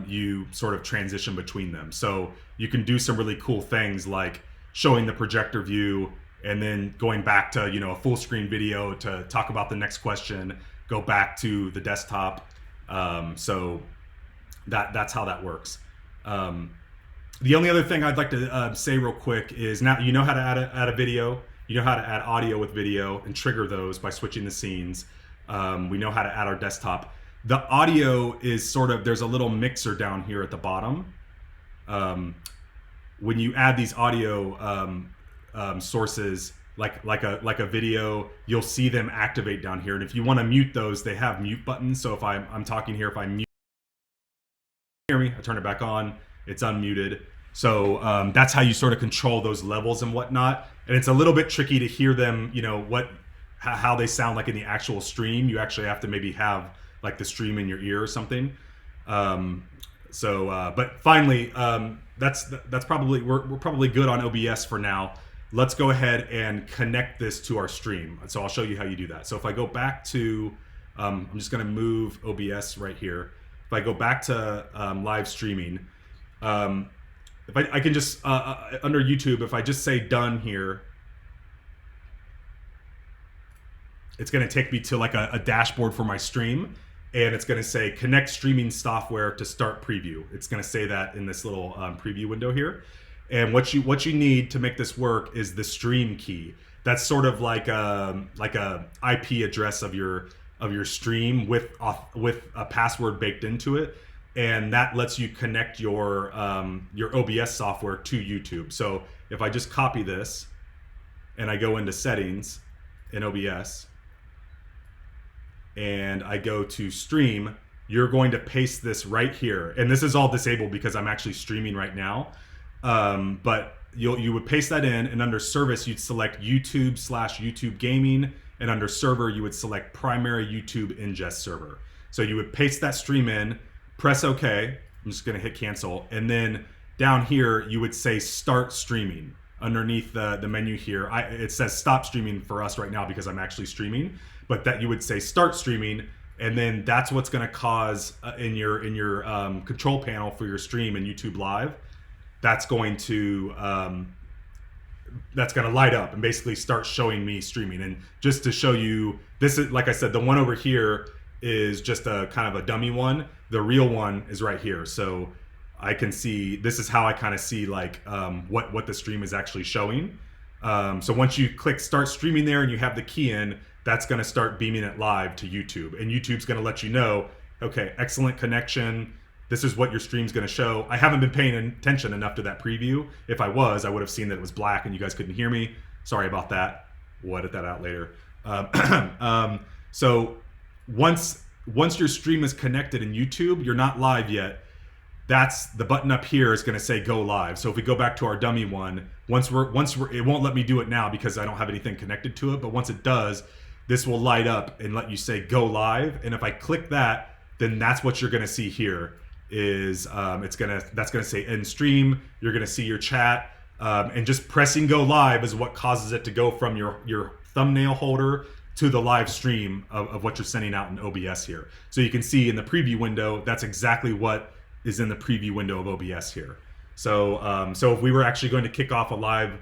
you sort of transition between them. So you can do some really cool things like showing the projector view and then going back to, you know, a full screen video to talk about the next question, go back to the desktop. So that's how that works. The only other thing I'd like to say real quick is, now you know how to add a video, you know how to add audio with video and trigger those by switching the scenes. We know how to add our desktop. The audio is sort of, there's a little mixer down here at the bottom. When you add these audio sources, like a video, you'll see them activate down here. And if you want to mute those, they have mute buttons. So if I'm talking here, if I mute, hear me, I turn it back on, it's unmuted. So that's how you sort of control those levels and whatnot. And it's a little bit tricky to hear them, you know, how they sound like in the actual stream. You actually have to maybe have like the stream in your ear or something. But finally, that's probably, we're probably good on OBS for now. Let's go ahead and connect this to our stream. So I'll show you how you do that. So if I go back to, I'm just gonna move OBS right here. If I go back to live streaming, if I can just, under YouTube, if I just say done here, it's gonna take me to like a dashboard for my stream, and it's gonna say connect streaming software to start preview. It's gonna say that in this little preview window here. And what you need to make this work is the stream key. That's sort of like a IP address of your of your stream with a password baked into it, and that lets you connect your OBS software to YouTube. So if I just copy this and I go into settings in OBS and I go to stream, you're going to paste this right here. And this is all disabled because I'm actually streaming right now. But you would paste that in, and under service, you'd select YouTube/YouTube gaming. And under server, you would select primary YouTube ingest server. So you would paste that stream in, press OK. I'm just going to hit cancel. And then down here, you would say start streaming. Underneath the menu here, it says stop streaming for us right now because I'm actually streaming. But that you would say start streaming. And then that's what's going to cause in your control panel for your stream in YouTube Live. That's going to light up and basically start showing me streaming. And just to show you, this is, like I said, the one over here is just a kind of a dummy one. The real one is right here. So I can see, this is how I kind of see like what the stream is actually showing. So once you click start streaming there and you have the key in, that's going to start beaming it live to YouTube. And YouTube's going to let you know, okay, excellent connection. This is what your stream's going to show. I haven't been paying attention enough to that preview. If I was, I would have seen that it was black and you guys couldn't hear me. Sorry about that. We'll edit that out later. So once your stream is connected in YouTube, you're not live yet. That's the button up here is going to say go live. So if we go back to our dummy one, once we're it won't let me do it now because I don't have anything connected to it. But once it does, this will light up and let you say go live. And if I click that, then that's what you're going to see here. Is that's gonna say end stream. You're gonna see your chat, and just pressing go live is what causes it to go from your thumbnail holder to the live stream of what you're sending out in OBS here. So you can see in the preview window, that's exactly what is in the preview window of OBS here. So so if we were actually going to kick off a live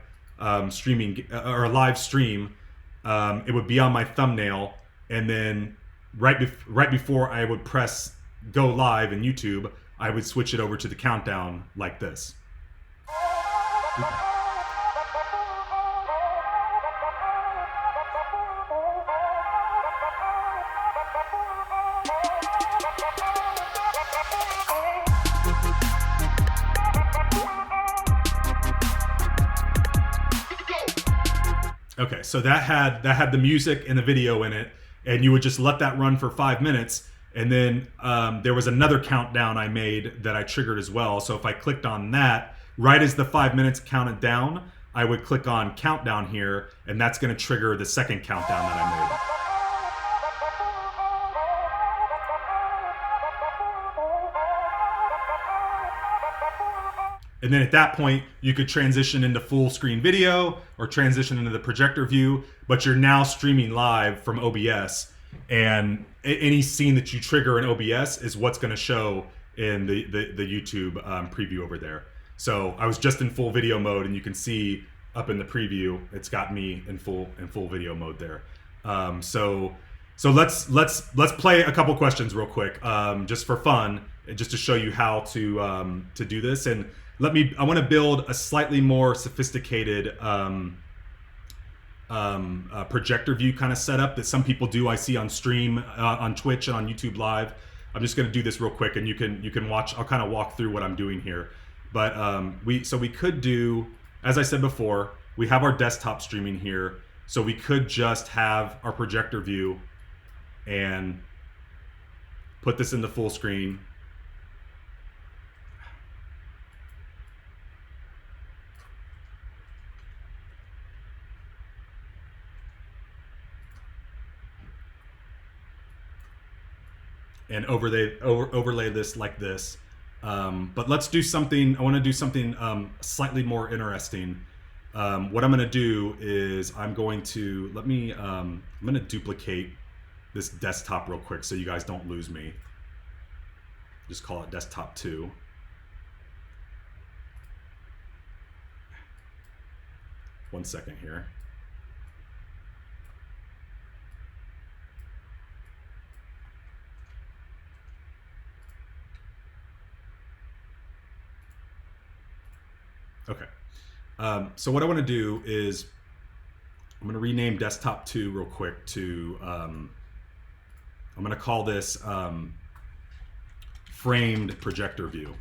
streaming or a live stream, it would be on my thumbnail, and then right before I would press go live in YouTube, I would switch it over to the countdown like this. Okay, so that had the music and the video in it, and you would just let that run for 5 minutes. And then there was another countdown I made that I triggered as well. So if I clicked on that, right as the 5 minutes counted down, I would click on countdown here, and that's going to trigger the second countdown that I made. And then at that point, you could transition into full screen video or transition into the projector view, but you're now streaming live from OBS. And any scene that you trigger in OBS is what's going to show in the YouTube preview over there. So I was just in full video mode, and you can see up in the preview, it's got me in full video mode there. So let's play a couple questions real quick, just for fun, just to show you how to do this. And I want to build a slightly more sophisticated projector view kind of setup that some people do. I see on stream on Twitch and on YouTube Live. I'm just going to do this real quick, and you can watch. I'll kind of walk through what I'm doing here. But we could do, as I said before, we have our desktop streaming here, so we could just have our projector view and put this into full screen. And overlay this like this. But let's do something. I want to do something slightly more interesting. What I'm going to do is I'm going to I'm going to duplicate this desktop real quick so you guys don't lose me. Just call it desktop 2. One second here. Okay. So what I want to do is I'm going to rename desktop 2 real quick to I'm going to call this framed projector view.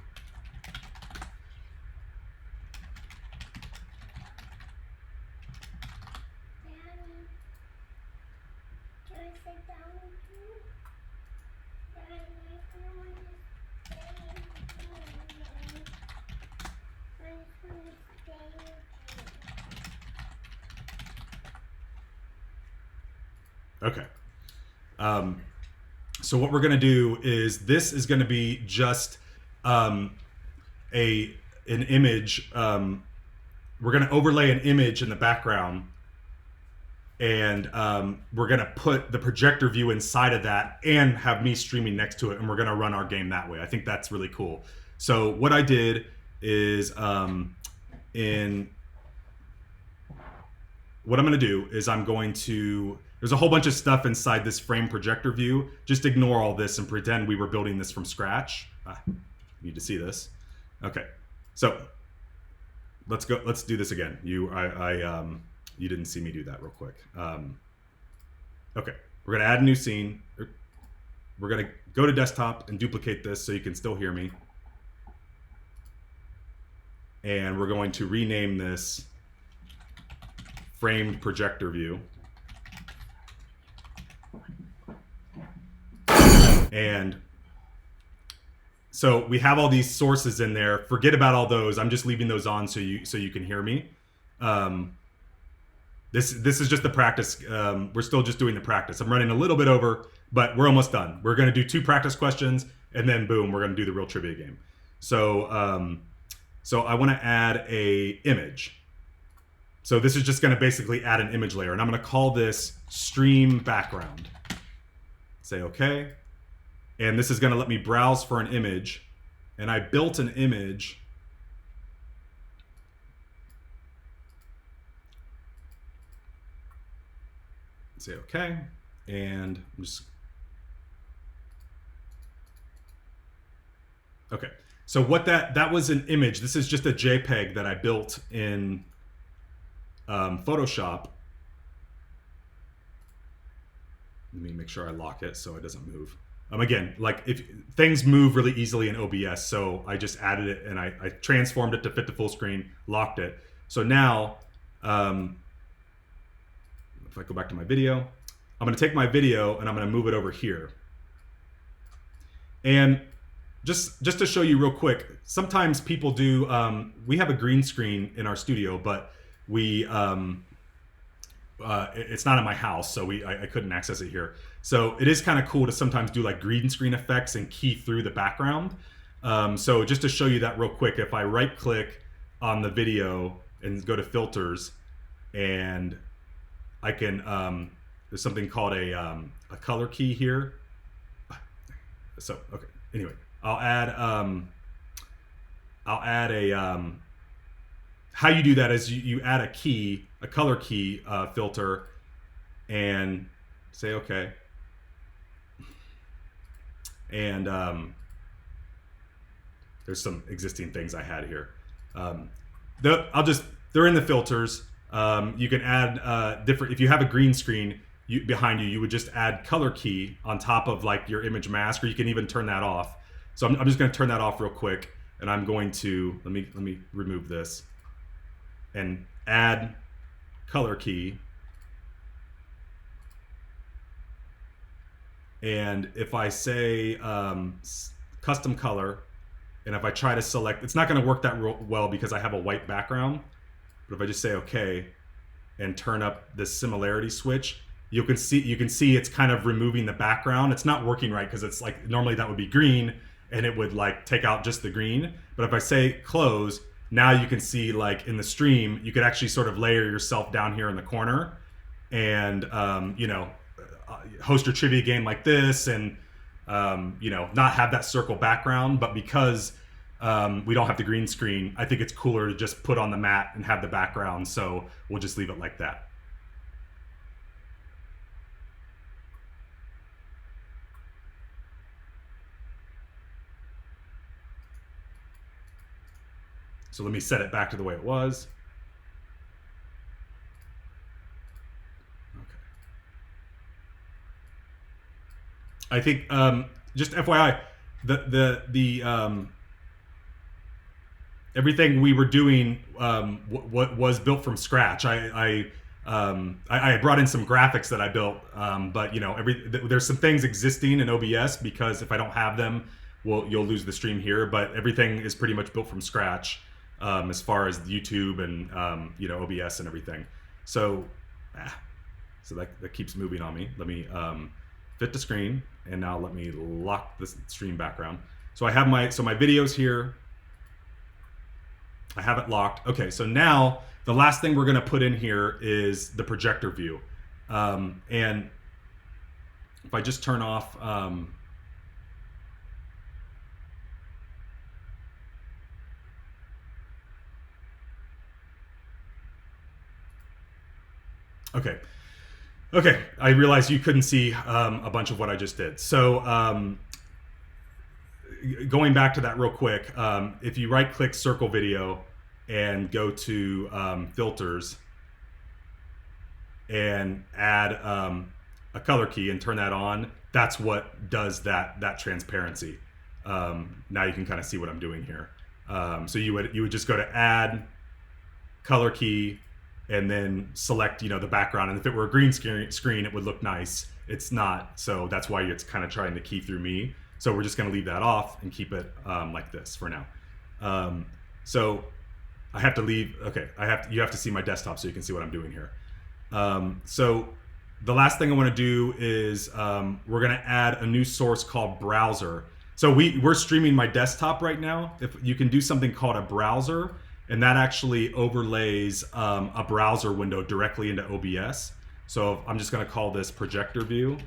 Okay. So what we're going to do is this is going to be just an image. We're going to overlay an image in the background, and we're going to put the projector view inside of that and have me streaming next to it, and we're going to run our game that way. I think that's really cool. So what I did is what I'm going to do is there's a whole bunch of stuff inside this frame projector view. Just ignore all this and pretend we were building this from scratch. You need to see this. Okay, so let's go. Let's do this again. You didn't see me do that real quick. Okay, we're gonna add a new scene. We're gonna go to desktop and duplicate this so you can still hear me. And we're going to rename this framed projector view. And so we have all these sources in there. Forget about all those. I'm just leaving those on so you can hear me. This is just the practice. We're still just doing the practice. I'm running a little bit over, but we're almost done. We're going to do 2 practice questions, and then boom, we're going to do the real trivia game. So I want to add a image. So this is just going to basically add an image layer, and I'm going to call this stream background. Say okay. And this is going to let me browse for an image. And I built an image. Say okay. And I'm just... Okay. So what that was an image. This is just a JPEG that I built in Photoshop. Let me make sure I lock it so it doesn't move. Again, like if things move really easily in OBS, so I just added it and I transformed it to fit the full screen, locked it. So now, if I go back to my video, I'm going to take my video and I'm going to move it over here. And just to show you real quick, sometimes people do. We have a green screen in our studio, but we it's not in my house, so I couldn't access it here. So it is kind of cool to sometimes do like green screen effects and key through the background. So just to show you that real quick, if I right click on the video and go to filters, and I can there's something called a color key here. So okay, anyway, I'll add a how you do that is you add a key, a color key filter, and say okay. And there's some existing things I had here. They're in the filters. You can add different, if you have a green screen behind you, you would just add color key on top of like your image mask, or you can even turn that off. So I'm just going to turn that off real quick, and I'm going to, let me remove this and add color key. And if I say custom color, and if I try to select, it's not going to work that well because I have a white background. But if I just say okay and turn up this similarity switch, you can see it's kind of removing the background. It's not working right because it's like normally that would be green and it would like take out just the green. But if I say close, now you can see like in the stream, you could actually sort of layer yourself down here in the corner and host your trivia game like this, and not have that circle background. But because we don't have the green screen, I think it's cooler to just put on the mat and have the background, so we'll just leave it like that. So let me set it back to the way it was. I think just FYI, the everything we were doing was built from scratch. I brought in some graphics that I built, but you know, there's some things existing in OBS because if I don't have them, you'll lose the stream here. But everything is pretty much built from scratch as far as YouTube and you know, OBS and everything. So that keeps moving on me. Let me fit to screen, and now let me lock this stream background. So I have my videos here. I have it locked. Okay, so now the last thing we're going to put in here is the projector view. And if I just turn off... Okay, I realized you couldn't see a bunch of what I just did. So going back to that real quick, if you right-click Circle Video and go to Filters and add a color key and turn that on, that's what does that transparency. Now you can kind of see what I'm doing here. So you would just go to Add, Color Key, and then select, you know, the background. And if it were a green screen, it would look nice. It's not, so that's why it's kind of trying to key through me. So we're just going to leave that off and keep it like this for now. So I have to leave. Okay, you have to see my desktop so you can see what I'm doing here. So the last thing I want to do is we're going to add a new source called browser. So we're streaming my desktop right now. If you can do something called a browser, and that actually overlays a browser window directly into OBS. So I'm just going to call this Projector View.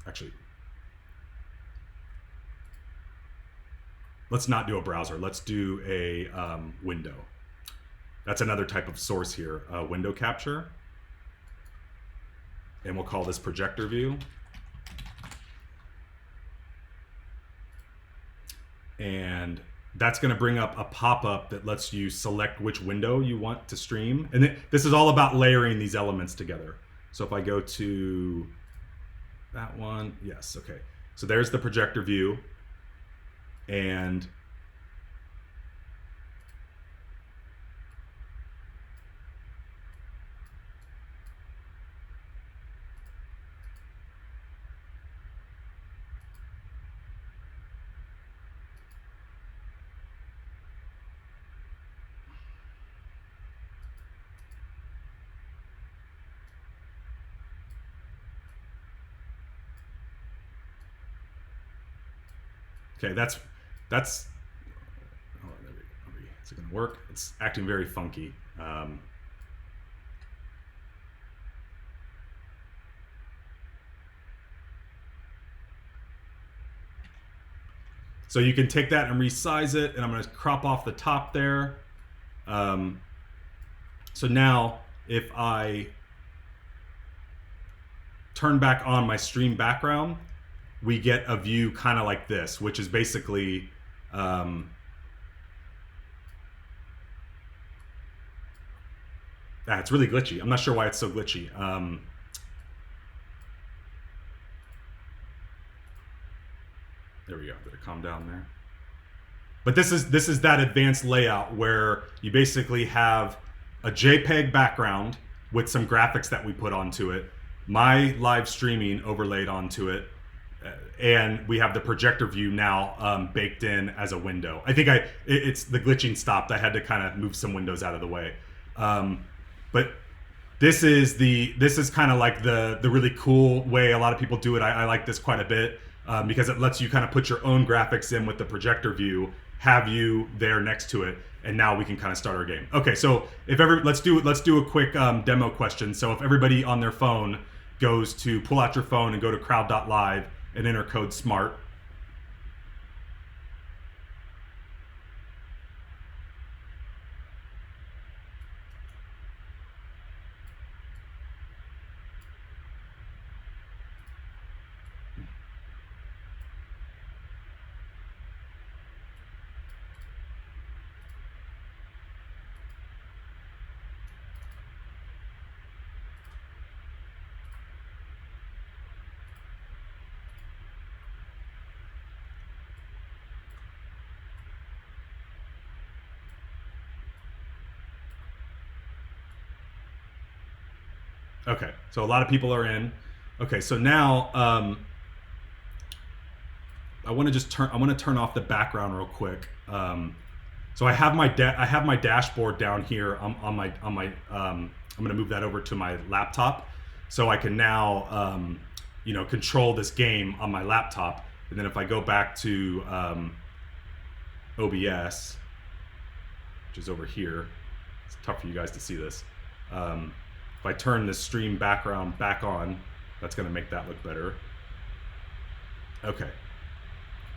Actually, let's not do a browser. Let's do a window. That's another type of source here, window capture. And we'll call this Projector View. And that's going to bring up a pop-up that lets you select which window you want to stream. And this is all about layering these elements together. So if I go to that one, yes, okay. So there's the projector view. And okay, that's oh, there we go. Is it going to work? It's acting very funky. So you can take that and resize it, and I'm going to crop off the top there. So now if I turn back on my stream background, we get a view kind of like this, which is basically it's really glitchy. I'm not sure why it's so glitchy. There we go. Did it calm down there? But this is that advanced layout where you basically have a JPEG background with some graphics that we put onto it, my live streaming overlaid onto it, and we have the projector view now baked in as a window. I think it's the glitching stopped. I had to kind of move some windows out of the way. But this is kind of like the really cool way a lot of people do it. I like this quite a bit because it lets you kind of put your own graphics in with the projector view, have you there next to it, and now we can kind of start our game. Okay, so let's do a quick demo question. So if everybody on their phone goes to pull out your phone and go to crowd.live and enter code SMART. Okay, so a lot of people are in. Okay, so now I want to turn off the background real quick. So I have my dashboard down here on my I'm going to move that over to my laptop, so I can now control this game on my laptop. And then if I go back to OBS, which is over here, it's tough for you guys to see this. If I turn the stream background back on, that's going to make that look better. Okay.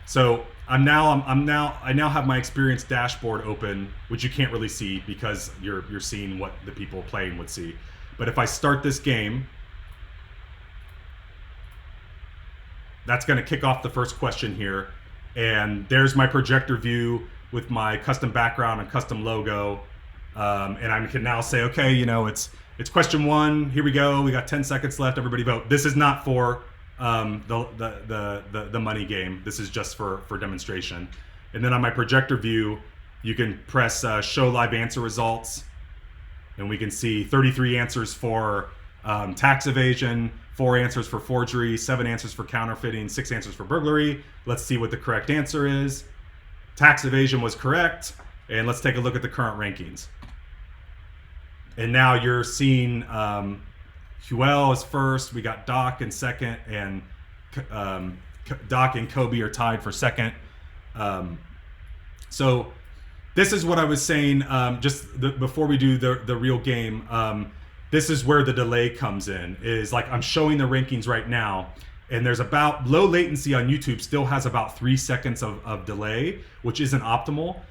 So I now have my experience dashboard open, which you can't really see because you're seeing what the people playing would see. But if I start this game, that's going to kick off the first question here, and there's my projector view with my custom background and custom logo, and I can now say, okay, it's question 1. Here we go. We got 10 seconds left. Everybody vote. This is not for the money game. This is just for demonstration. And then on my projector view, you can press show live answer results, and we can see 33 answers for tax evasion, 4 answers for forgery, 7 answers for counterfeiting, 6 answers for burglary. Let's see what the correct answer is. Tax evasion was correct, and let's take a look at the current rankings. And now you're seeing Huel is first. We got Doc in second, and Doc and Kobe are tied for second. So this is what I was saying before we do the real game. This is where the delay comes in. Is like I'm showing the rankings right now, and there's about low latency on YouTube still has about 3 seconds of delay, which isn't optimal.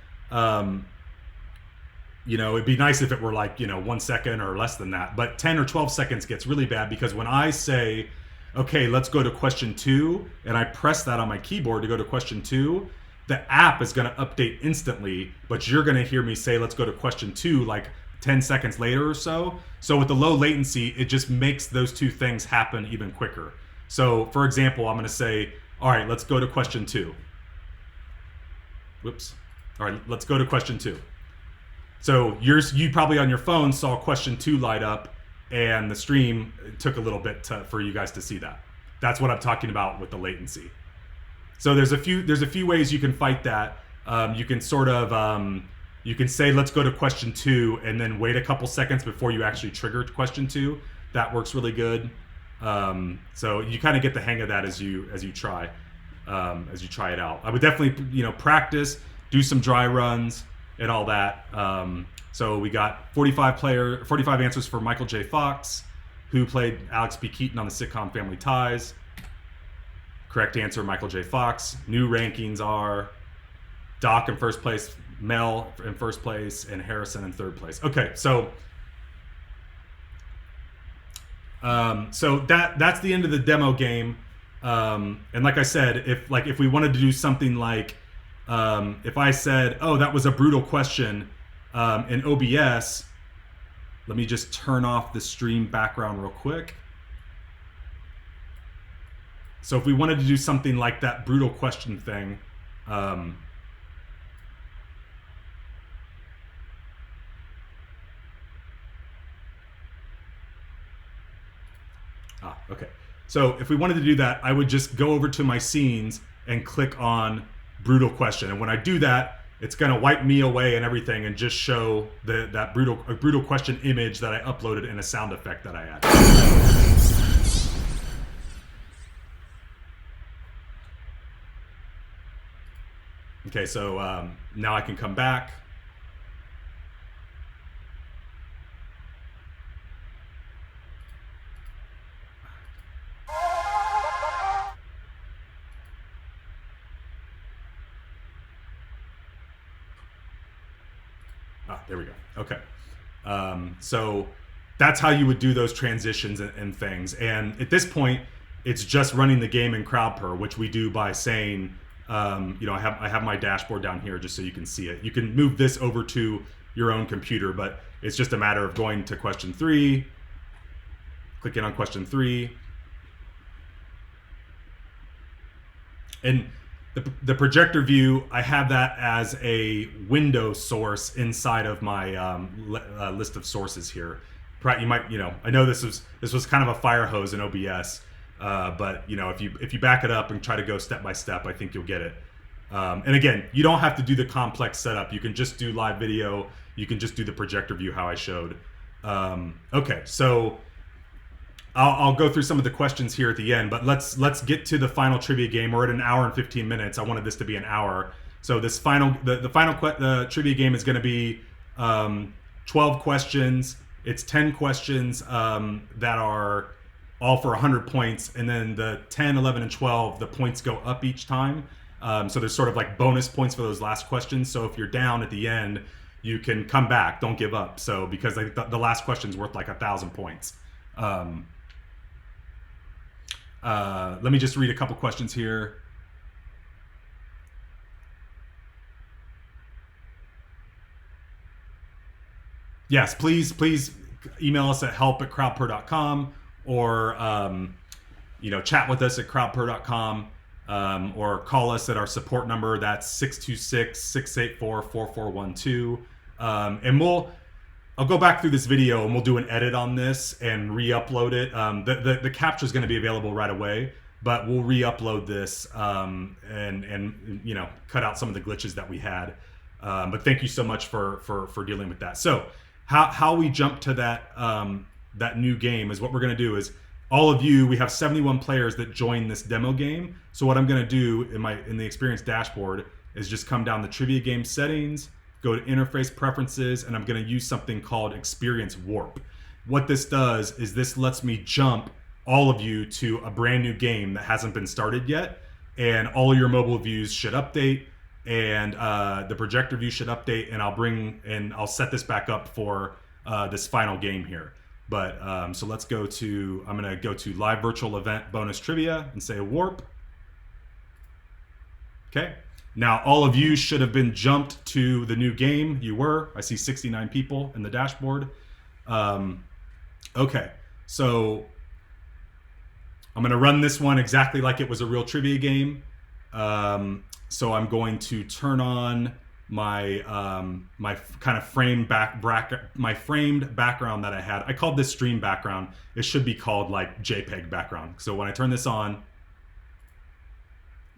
It'd be nice if it were like 1 second or less than that, but 10 or 12 seconds gets really bad, because when I say, okay, let's go to question 2, and I press that on my keyboard to go to question 2, the app is going to update instantly, but you're going to hear me say, let's go to question 2 like 10 seconds later or so. So with the low latency, it just makes those two things happen even quicker. So for example, I'm going to say, all right, let's go to question 2. Whoops. All right, let's go to question 2. So you probably on your phone saw question 2 light up, and the stream took a little bit for you guys to see that. That's what I'm talking about with the latency. So there's a few ways you can fight that. You can sort of you can say let's go to question 2 and then wait a couple seconds before you actually trigger question 2. That works really good. So you kind of get the hang of that as you try it out. I would definitely practice, do some dry runs and all that. So we got 45 answers for Michael J. Fox, who played Alex B. Keaton on the sitcom Family Ties. Correct answer, Michael J. Fox. New rankings are Doc in first place, Mel in first place, and Harrison in third place. Okay, so that's the end of the demo game. And like I said, if we wanted to do something like, if I said, oh, that was a brutal question in OBS, let me just turn off the stream background real quick. So if we wanted to do something like that brutal question thing, okay. So if we wanted to do that, I would just go over to my scenes and click on brutal question. And when I do that, it's going to wipe me away and everything and just show that brutal question image that I uploaded in a sound effect that I added. Okay, so now I can come back. There we go. Okay. So that's how you would do those transitions and things. And at this point, it's just running the game in Crowdpurr, which we do by saying, I have my dashboard down here just so you can see it. You can move this over to your own computer, but it's just a matter of going to question 3, clicking on question 3. And the projector view, I have that as a window source inside of my list of sources here. You might, I know this was kind of a fire hose in OBS, but if you back it up and try to go step by step, I think you'll get it. And again, you don't have to do the complex setup. You can just do live video. You can just do the projector view how I showed. Okay, so I'll go through some of the questions here at the end, but let's get to the final trivia game. We're at an hour and 15 minutes. I wanted this to be an hour. So this final trivia game is going to be 12 questions. It's 10 questions that are all for 100 points, and then the 10, 11, and 12, the points go up each time. So there's sort of like bonus points for those last questions. So if you're down at the end, you can come back. Don't give up. So because I think the last question's worth like 1,000 points. Let me just read a couple questions here. Yes, please email us at help@crowdpurr.com or chat with us at crowdpurr.com or call us at our support number. That's 626-684-4412. And I'll go back through this video and we'll do an edit on this and re-upload it. The capture is going to be available right away, but we'll re-upload this and cut out some of the glitches that we had. But thank you so much for dealing with that. So how we jump to that new game is what we're going to do is all of you, we have 71 players that join this demo game. So what I'm going to do in the experience dashboard is just come down the trivia game settings, go to interface preferences, and I'm going to use something called experience warp. What this does is this lets me jump all of you to a brand new game that hasn't been started yet, and all your mobile views should update, and the projector view should update, and I'll set this back up for this final game here. But so let's I'm going to go to live virtual event bonus trivia and say warp. Okay. Now all of you should have been jumped to the new game. You were. I see 69 people in the dashboard. Okay. So I'm going to run this one exactly like it was a real trivia game. So I'm going to turn on my my kind of framed background that I had. I called this stream background. It should be called like JPEG background. So when I turn this on,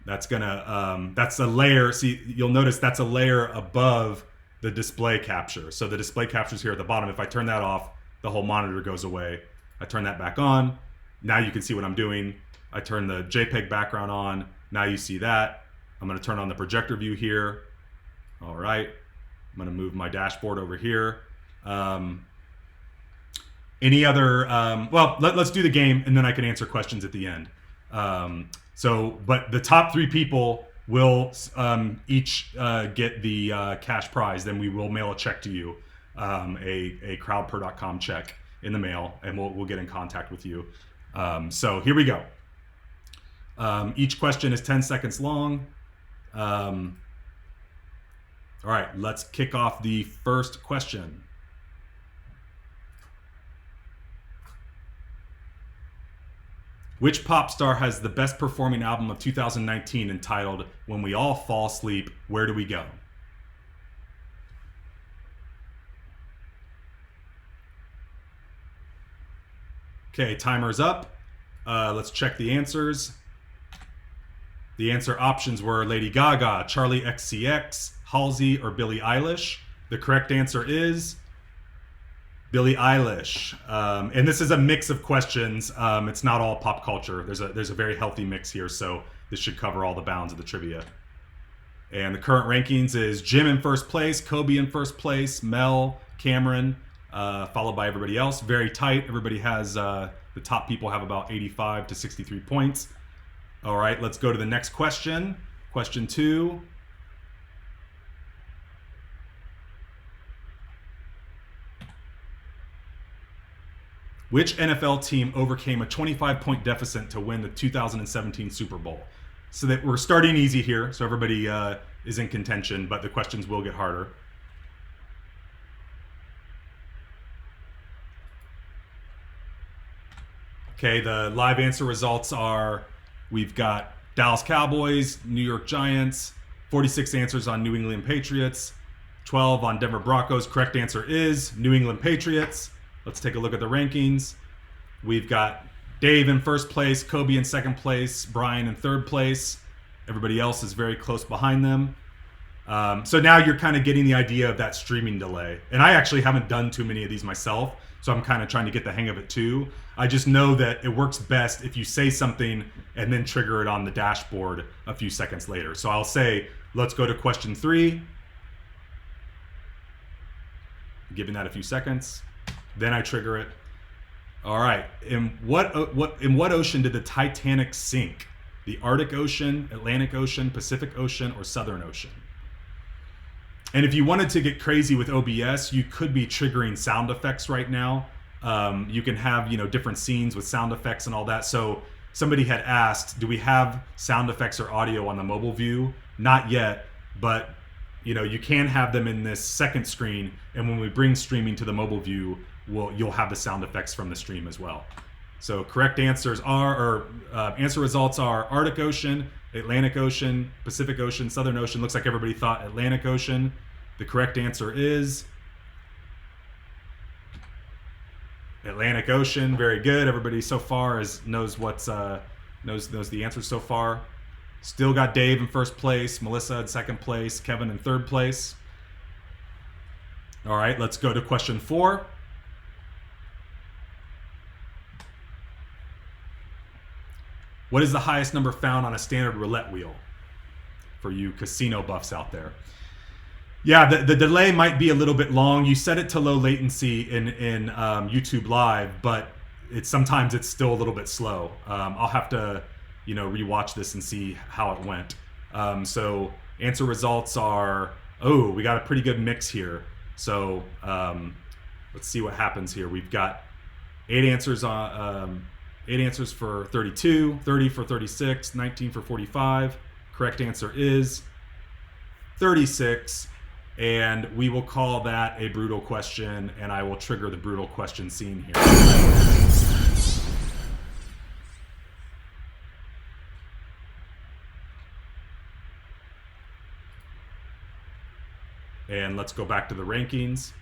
that's a layer. See, you'll notice that's a layer above the display capture. So the display capture is here at the bottom. If I turn that off, the whole monitor goes away. I turn that back on. Now you can see what I'm doing. I turn the JPEG background on. Now you see that. I'm going to turn on the projector view here. All right. I'm going to move my dashboard over here. Any other, let's do the game and then I can answer questions at the end. But the top 3 people will each get the cash prize. Then we will mail a check to you, a crowdpurr.com check in the mail, and we'll get in contact with you. So here we go. Each question is 10 seconds long. All right, let's kick off the first question. Which pop star has the best performing album of 2019 entitled When We All Fall Asleep, Where Do We Go? Okay, timer's up. Let's check the answers. The answer options were Lady Gaga, Charlie XCX, Halsey, or Billie Eilish. The correct answer is Billie Eilish. And this is a mix of questions. It's not all pop culture. There's a very healthy mix here, so this should cover all the bounds of the trivia. And the current rankings is Jim in first place, Kobe in first place, Mel, Cameron, followed by everybody else. Very tight. Everybody has, the top people have about 85 to 63 points. All right, let's go to the next question. Question 2. Which NFL team overcame a 25-point deficit to win the 2017 Super Bowl? So that we're starting easy here, so everybody is in contention, but the questions will get harder. Okay, the live answer results are, we've got Dallas Cowboys, New York Giants, 46 answers on New England Patriots, 12 on Denver Broncos. Correct answer is New England Patriots. Let's take a look at the rankings. We've got Dave in first place, Kobe in second place, Brian in third place. Everybody else is very close behind them. So now you're kind of getting the idea of that streaming delay. And I actually haven't done too many of these myself, so I'm kind of trying to get the hang of it too. I just know that it works best if you say something and then trigger it on the dashboard a few seconds later. So I'll say, let's go to question 3. Giving that a few seconds. Then I trigger it. All right. In what ocean did the Titanic sink? The Arctic Ocean, Atlantic Ocean, Pacific Ocean, or Southern Ocean? And if you wanted to get crazy with OBS, you could be triggering sound effects right now. You can have, different scenes with sound effects and all that. So somebody had asked, do we have sound effects or audio on the mobile view? Not yet, but you can have them in this second screen. And when we bring streaming to the mobile view, you'll have the sound effects from the stream as well. So correct answers answer results are Arctic Ocean, Atlantic Ocean, Pacific Ocean, Southern Ocean. Looks like everybody thought Atlantic Ocean. The correct answer is Atlantic Ocean. Very good. Everybody so far knows the answers so far. Still got Dave in first place, Melissa in second place, Kevin in third place. All right, let's go to question 4. What is the highest number found on a standard roulette wheel? For you casino buffs out there. Yeah, the delay might be a little bit long. You set it to low latency in YouTube Live, but sometimes it's still a little bit slow. I'll have to rewatch this and see how it went. So answer results are, we got a pretty good mix here. So let's see what happens here. We've got 8 answers on 8 answers for 32, 30 for 36, 19 for 45. Correct answer is 36. And we will call that a brutal question, and I will trigger the brutal question scene here. And let's go back to the rankings.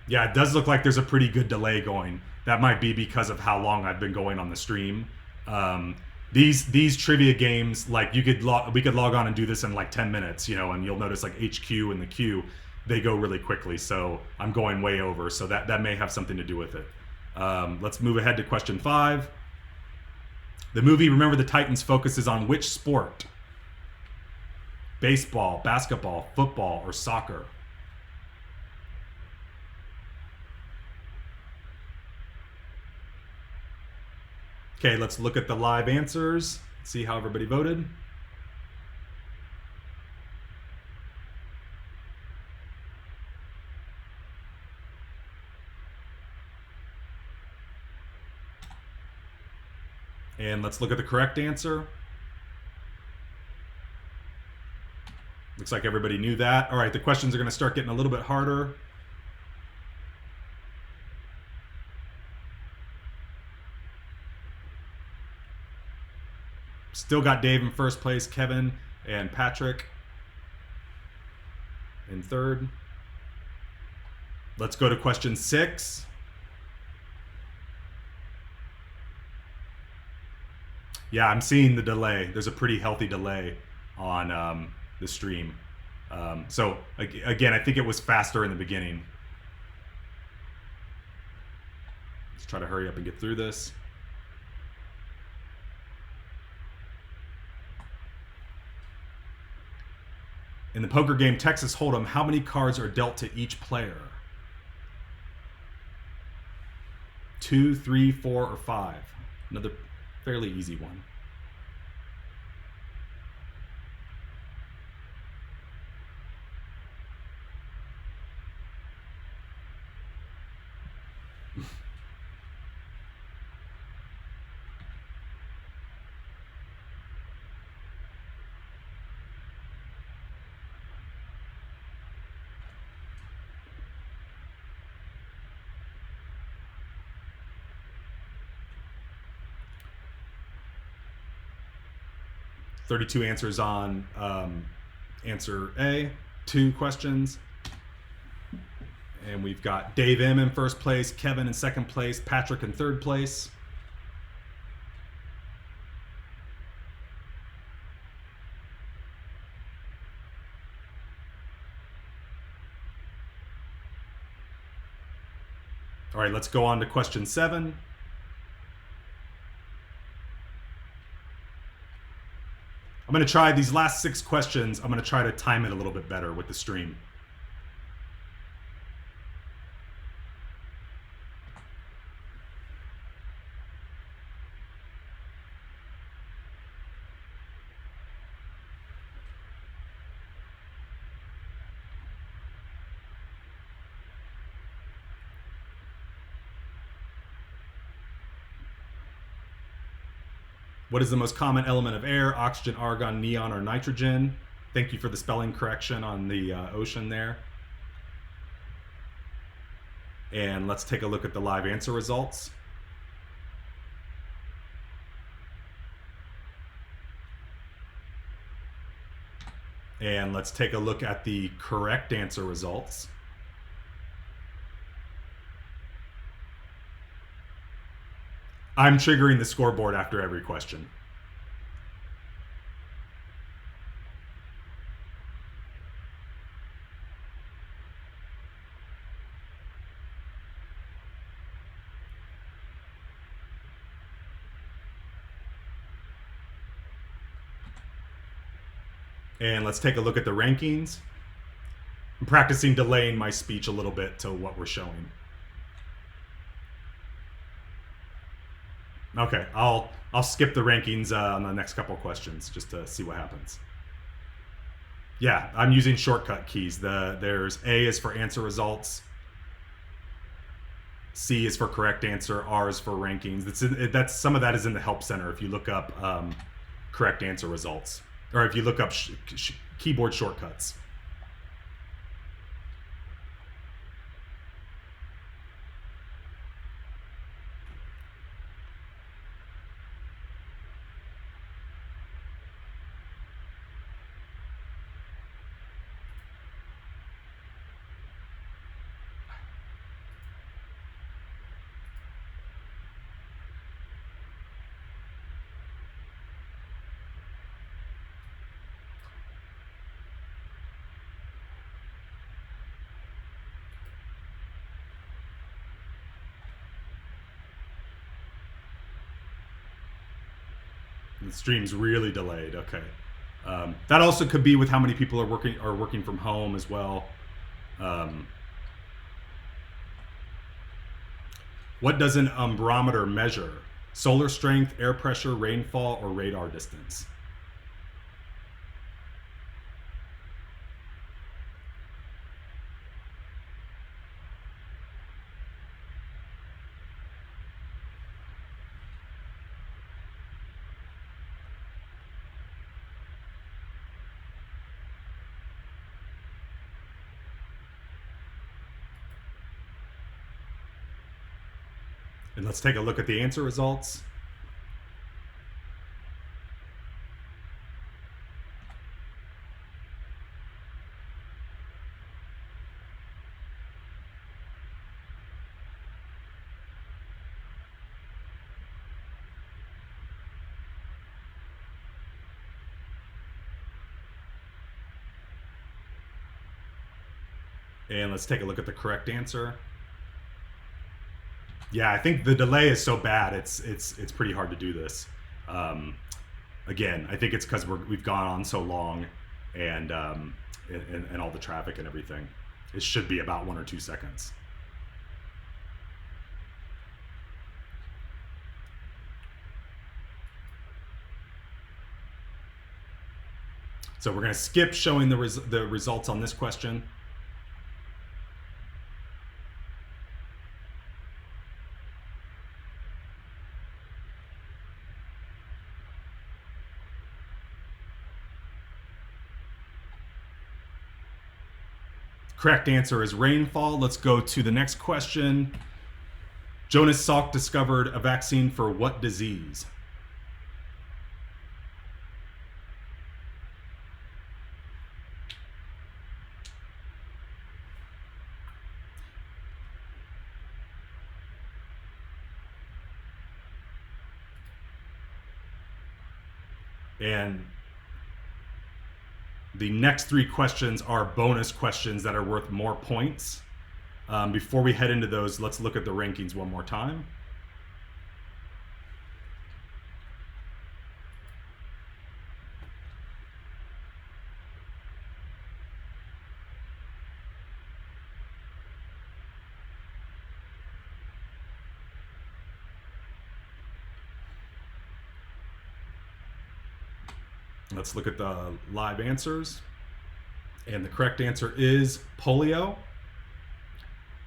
Yeah, it does look like there's a pretty good delay going. That might be because of how long I've been going on the stream. These trivia games, like we could log on and do this in like 10 minutes, and you'll notice like HQ and the queue, they go really quickly. So I'm going way over. So that may have something to do with it. Let's move ahead to question 5. The movie Remember the Titans focuses on which sport? Baseball, basketball, football, or soccer? Okay, let's look at the live answers, see how everybody voted. And let's look at the correct answer. Looks like everybody knew that. All right, the questions are going to start getting a little bit harder. Still got Dave in first place, Kevin and Patrick in third. Let's go to question 6. Yeah, I'm seeing the delay. There's a pretty healthy delay on the stream. So again, I think it was faster in the beginning. Let's try to hurry up and get through this. In the poker game Texas Hold'em, how many cards are dealt to each player? 2, 3, 4, or 5? Another fairly easy one. .32 answers on answer A, 2 questions. And we've got Dave M in first place, Kevin in second place, Patrick in third place. All right, let's go on to question 7. I'm going to try these last 6 questions. I'm going to try to time it a little bit better with the stream. What is the most common element of air? Oxygen, argon, neon, or nitrogen? Thank you for the spelling correction on the ocean there. And let's take a look at the live answer results. And let's take a look at the correct answer results. I'm triggering the scoreboard after every question. And let's take a look at the rankings. I'm practicing delaying my speech a little bit to what we're showing. Okay, I'll skip the rankings on the next couple of questions just to see what happens. Yeah, I'm using shortcut keys. There's A is for answer results, C is for correct answer, R is for rankings. That's some of that is in the help center if you look up correct answer results, or if you look up keyboard shortcuts. The stream's really delayed. Okay, that also could be with how many people are working from home as well. What does an umbrometer measure? Solar strength, air pressure, rainfall, or radar distance? And let's take a look at the answer results. And let's take a look at the correct answer. Yeah, I think the delay is so bad, it's pretty hard to do this. Again, I think it's because we've gone on so long, and all the traffic and everything. It should be about 1 or 2 seconds. So we're going to skip showing the results on this question. Correct answer is rainfall. Let's go to the next question. Jonas Salk discovered a vaccine for what disease? And the next 3 questions are bonus questions that are worth more points. Before we head into those, let's look at the rankings one more time. Let's look at the live answers. And the correct answer is polio.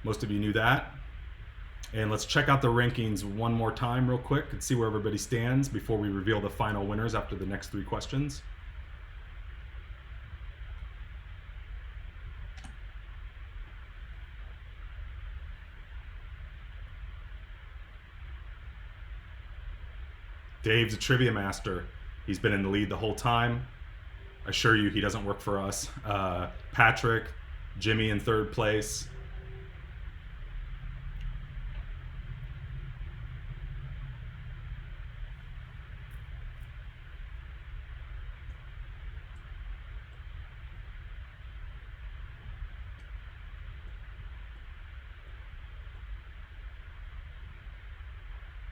Most of you knew that. And let's check out the rankings one more time real quick and see where everybody stands before we reveal the final winners after the next 3 questions. Dave's a trivia master. He's been in the lead the whole time. I assure you he doesn't work for us. Patrick, Jimmy in 3rd place.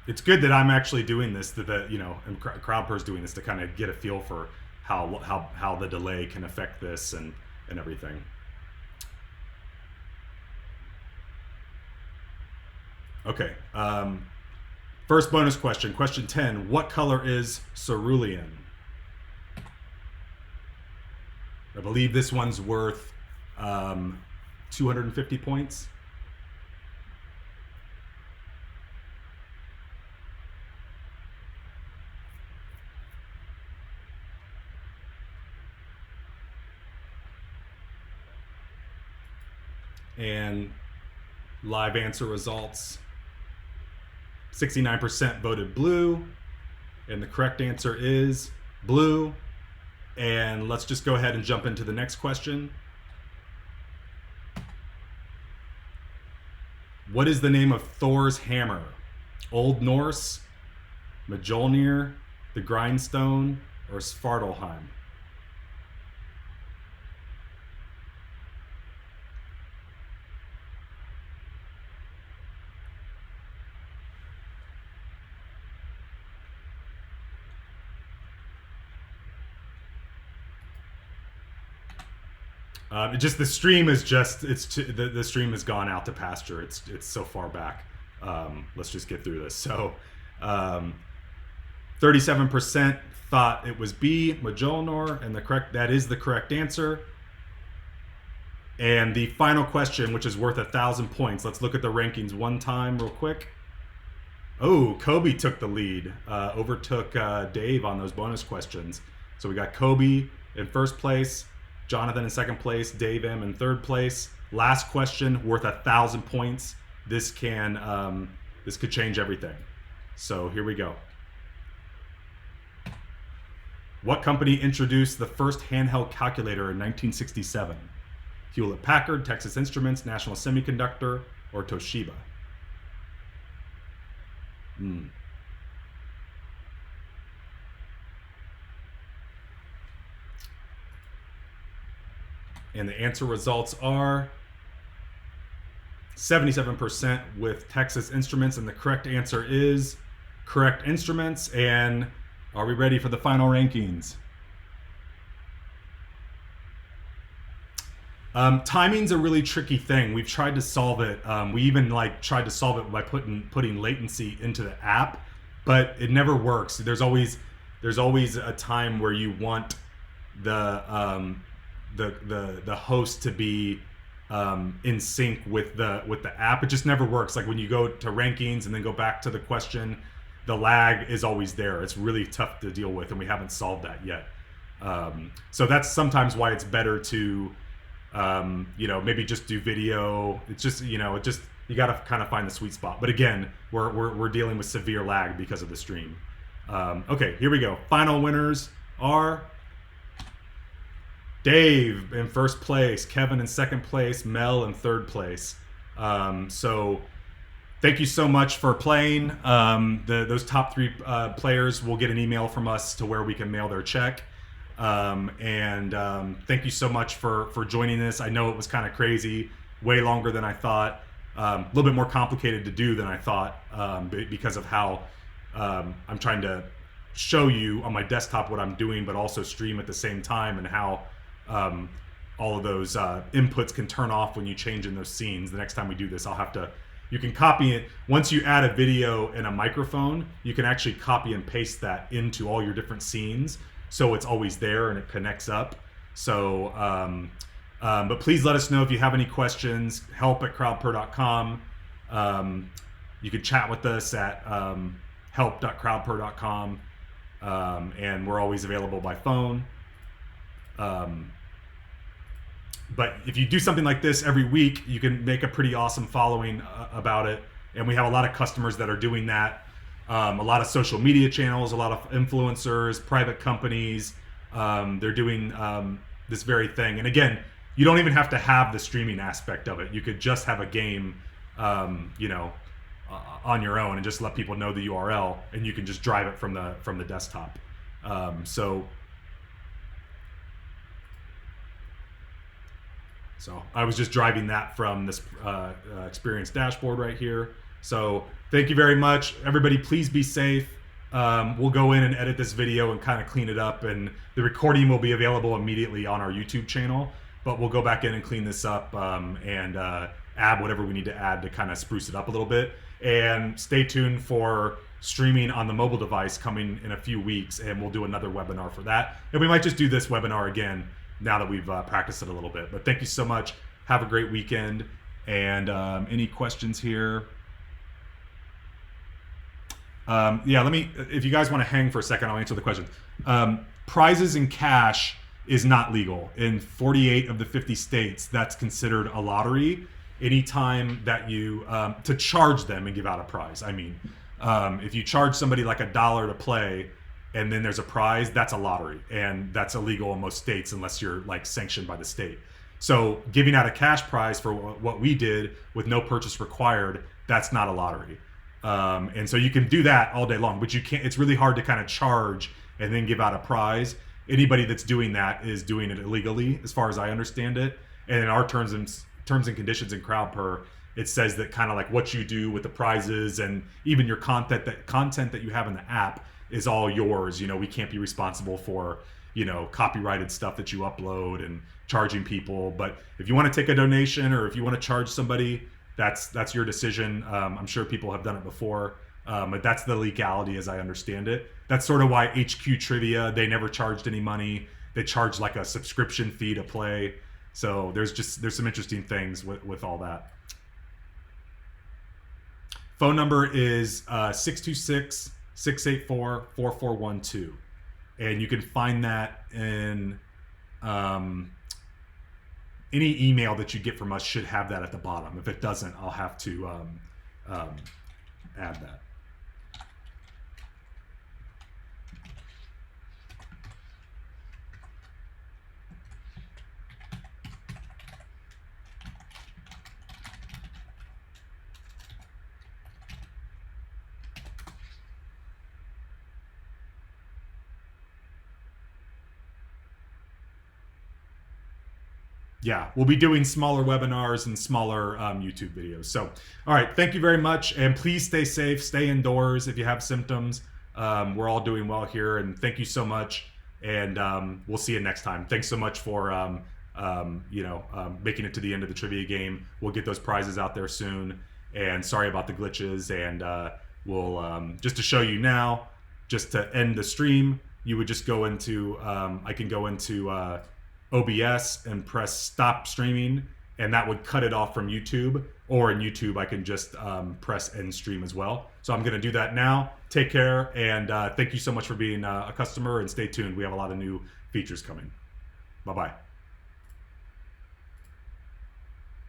It's good that I'm actually doing this, and Crowdpurr's doing this to kind of get a feel for how the delay can affect this and everything. Okay. First bonus question, question 10. What color is cerulean? I believe this one's worth 250 points. And live answer results, 69% voted blue, and the correct answer is blue. And let's just go ahead and jump into the next question. What is the name of Thor's hammer? Old Norse, Mjolnir, the Grindstone, or Svartalheim? The stream is the stream has gone out to pasture. It's so far back. Let's just get through this. So, 37% thought it was B, Mjolnir, and that is the correct answer. And the final question, which is worth 1,000 points. Let's look at the rankings one time real quick. Oh, Kobe took the lead, overtook Dave on those bonus questions. So we got Kobe in 1st place, Jonathan in 2nd place, Dave M in 3rd place. Last question, worth 1,000 points. This could change everything. So here we go. What company introduced the first handheld calculator in 1967? Hewlett-Packard, Texas Instruments, National Semiconductor, or Toshiba? And the answer results are 77% with Texas Instruments, and the correct answer is correct instruments. And are we ready for the final rankings? Timing's a really tricky thing. We've tried to solve it. We even tried to solve it by putting latency into the app, but it never works. There's always a time where you want the host to be in sync with the app. It just never works. Like when you go to rankings and then go back to the question, the lag is always there. It's really tough to deal with, and we haven't solved that yet. So that's sometimes why it's better to maybe just do video. It's just you got to kind of find the sweet spot. But again, we're dealing with severe lag because of the stream. Okay, here we go. Final winners are Dave in 1st place, Kevin in 2nd place, Mel in 3rd place. So thank you so much for playing. Those top 3 players will get an email from us to where we can mail their check. Thank you so much for joining this. I know it was kind of crazy, way longer than I thought, a little bit more complicated to do than I thought, because of how I'm trying to show you on my desktop what I'm doing, but also stream at the same time, and how all of those inputs can turn off when you change in those scenes. The next time we do this, you can copy it. Once you add a video and a microphone, you can actually copy and paste that into all your different scenes, so it's always there and it connects up. So, but please let us know if you have any questions. help@crowdpurr.com. You can chat with us at help.crowdpurr.com, and we're always available by phone. But if you do something like this every week, you can make a pretty awesome following about it. And we have a lot of customers that are doing that. A lot of social media channels, a lot of influencers, private companies. They're doing this very thing. And again, you don't even have to have the streaming aspect of it. You could just have a game, on your own, and just let people know the URL, and you can just drive it from the desktop. So I was just driving that from this experience dashboard right here. So thank you very much. Everybody, please be safe. We'll go in and edit this video and kind of clean it up, and the recording will be available immediately on our YouTube channel, but we'll go back in and clean this up, and add whatever we need to add to kind of spruce it up a little bit. And stay tuned for streaming on the mobile device coming in a few weeks, and we'll do another webinar for that. And we might just do this webinar again now that we've practiced it a little bit. But thank you so much. Have a great weekend. And any questions here? If you guys want to hang for a second, I'll answer the question. Prizes in cash is not legal. In 48 of the 50 states, that's considered a lottery. Anytime that you, to charge them and give out a prize. I mean, if you charge somebody like $1 to play, and then there's a prize, that's a lottery, and that's illegal in most states unless you're like sanctioned by the state. So giving out a cash prize for what we did with no purchase required, that's not a lottery. And so you can do that all day long, but you can't. It's really hard to kind of charge and then give out a prize. Anybody that's doing that is doing it illegally, as far as I understand it. And in our terms and conditions in Crowdpurr, it says that kind of like what you do with the prizes and even your content that you have in the app is all yours. We can't be responsible for, copyrighted stuff that you upload and charging people. But if you want to take a donation, or if you want to charge somebody, that's your decision. I'm sure people have done it before, but that's the legality as I understand it. That's sort of why HQ Trivia, they never charged any money. They charged like a subscription fee to play. So there's some interesting things with all that. Phone number is 626-684-4412. And you can find that in any email that you get from us should have that at the bottom. If it doesn't, I'll have to add that. Yeah, we'll be doing smaller webinars and smaller YouTube videos. So, all right, thank you very much. And please stay safe, stay indoors if you have symptoms. We're all doing well here, and thank you so much. And we'll see you next time. Thanks so much for making it to the end of the trivia game. We'll get those prizes out there soon. And sorry about the glitches. And we'll, just to show you now, just to end the stream, you would just go into, I can go into OBS and press stop streaming, and that would cut it off from YouTube. Or in YouTube, I can just press end stream as well. So I'm going to do that now. Take care, and thank you so much for being a customer, and stay tuned. We have a lot of new features coming. Bye-bye.